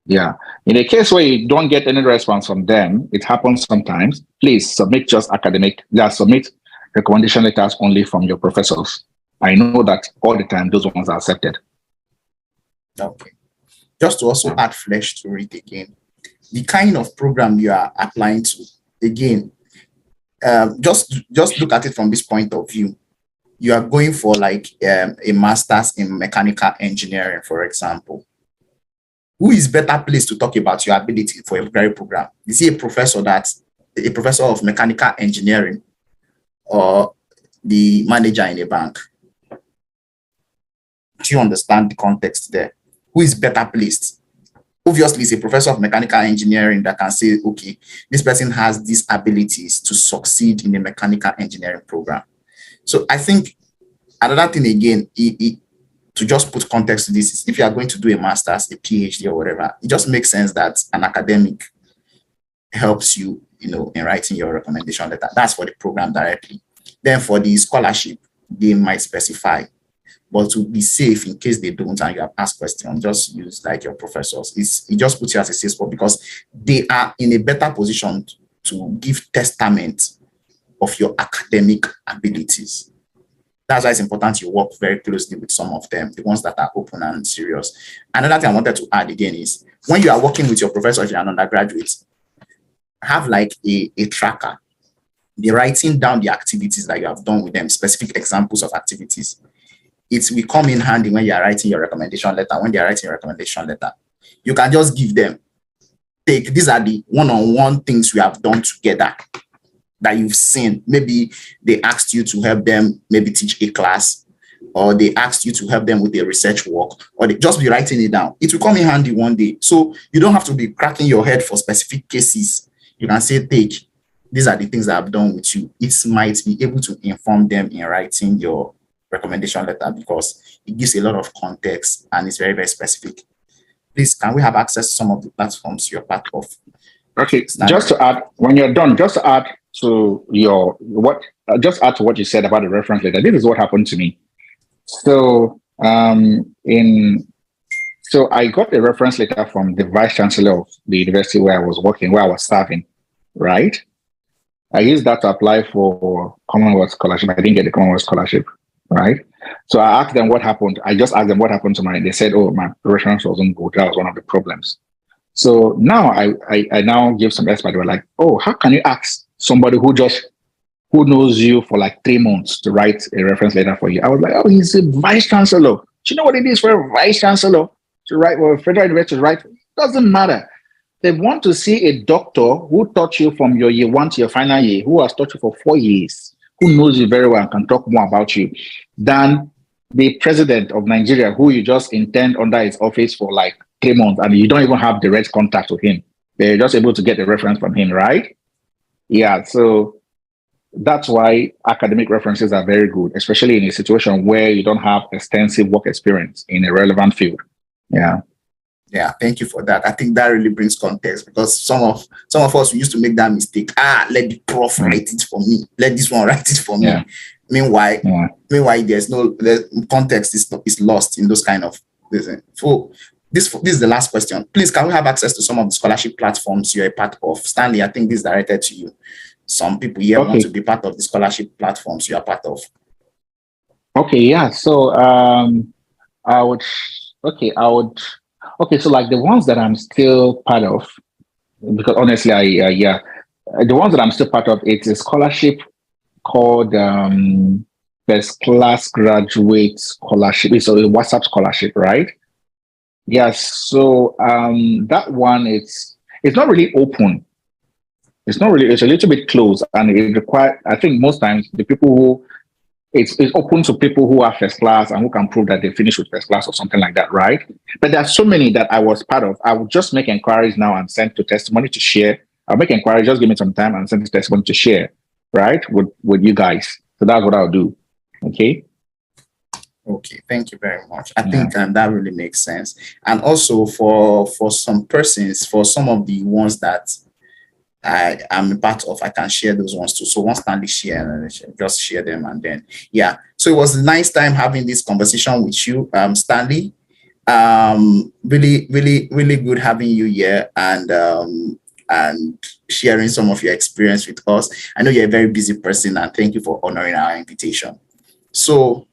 Yeah. In a case where you don't get any response from them, it happens sometimes, please submit submit recommendation letters only from your professors. I know that all the time those ones are accepted. Okay. Just to also add flesh to it again, the kind of program you are applying to, again, just look at it from this point of view. You are going for like a master's in mechanical engineering, for example. Who is better placed to talk about your ability for a graduate program? Is he a professor of mechanical engineering, or the manager in a bank? Do you understand the context there? Who is better placed? Obviously, it's a professor of mechanical engineering that can say, okay, this person has these abilities to succeed in the mechanical engineering program. So I think another thing again, to just put context to this, is if you are going to do a master's, a PhD or whatever, it just makes sense that an academic helps you, in writing your recommendation letter. That's for the program directly. Then for the scholarship, they might specify. But to be safe, in case they don't and you have asked questions, just use like your professors. It just puts you as a safe spot, because they are in a better position to give testament of your academic abilities. That's why it's important you work very closely with some of them, the ones that are open and serious. Another thing I wanted to add again is, when you are working with your professor, if you're an undergraduate, have like a tracker. Be writing down the activities that you have done with them, specific examples of activities. it will come in handy when you are writing your recommendation letter. When they are writing your recommendation letter, you can just give them, take, these are the one-on-one things we have done together that you've seen. Maybe they asked you to help them maybe teach a class, or they asked you to help them with their research work, or they just be writing it down. It will come in handy one day. So you don't have to be cracking your head for specific cases. You can say, take, these are the things that I've done with you. It might be able to inform them in writing your recommendation letter, because it gives a lot of context and it's very, very specific. Please, can we have access to some of the platforms you're part of? Okay, just to add, when you're done, just to add to just add to what you said about the reference letter. This is what happened to me. So so I got a reference letter from the vice chancellor of the university where I was working, where I was serving, right? I used that to apply for Commonwealth scholarship. I didn't get the Commonwealth scholarship, right? So I asked them what happened. I just asked them what happened to mine. They said, oh, my reference wasn't good. That was one of the problems. So now I now give some experts. They were like, oh, how can you ask somebody who knows you for like 3 months to write a reference letter for you? I was like, oh, he's a vice chancellor. Do you know what it is for a vice chancellor to write, or a federal university to write? It doesn't matter. They want to see a doctor who taught you from your year 1 to your final year, who has taught you for 4 years, who knows you very well and can talk more about you, than the president of Nigeria, who you just intern under his office for like 3 months and you don't even have direct contact with him. They're just able to get the reference from him, right? Yeah, so that's why academic references are very good, especially in a situation where you don't have extensive work experience in a relevant field. Yeah. Yeah, thank you for that. I think that really brings context, because some of us, we used to make that mistake. Let the prof write it for me. Let this one write it for me. Yeah. Meanwhile, the context is lost in those kind of things. So this is the last question. Please, can we have access to some of the scholarship platforms you're a part of? Stanley, I think this is directed to you. Some people here want to be part of the scholarship platforms you are part of. Okay, yeah. So so like the ones that I'm still part of, because honestly, the ones that I'm still part of, it's a scholarship called First Class Graduate Scholarship. It's a WhatsApp scholarship, right? Yes. So that one, it's not really open. It's a little bit closed, and it requires, I think most times the people who it's open to people who are first class and who can prove that they finished with first class or something like that, right? But there are so many that I was part of. I would just make inquiries now and send to testimony to share. I'll make inquiries, just give me some time and send to testimony to share, right? With you guys. So that's what I'll do. Okay. Okay, thank you very much. I think that really makes sense. And also for some persons, for some of the ones that I am a part of, I can share those ones too. So once Stanley share, just share them, and then so it was a nice time having this conversation with you, Stanley. Really, really, really good having you here and sharing some of your experience with us. I know you're a very busy person, and thank you for honoring our invitation. So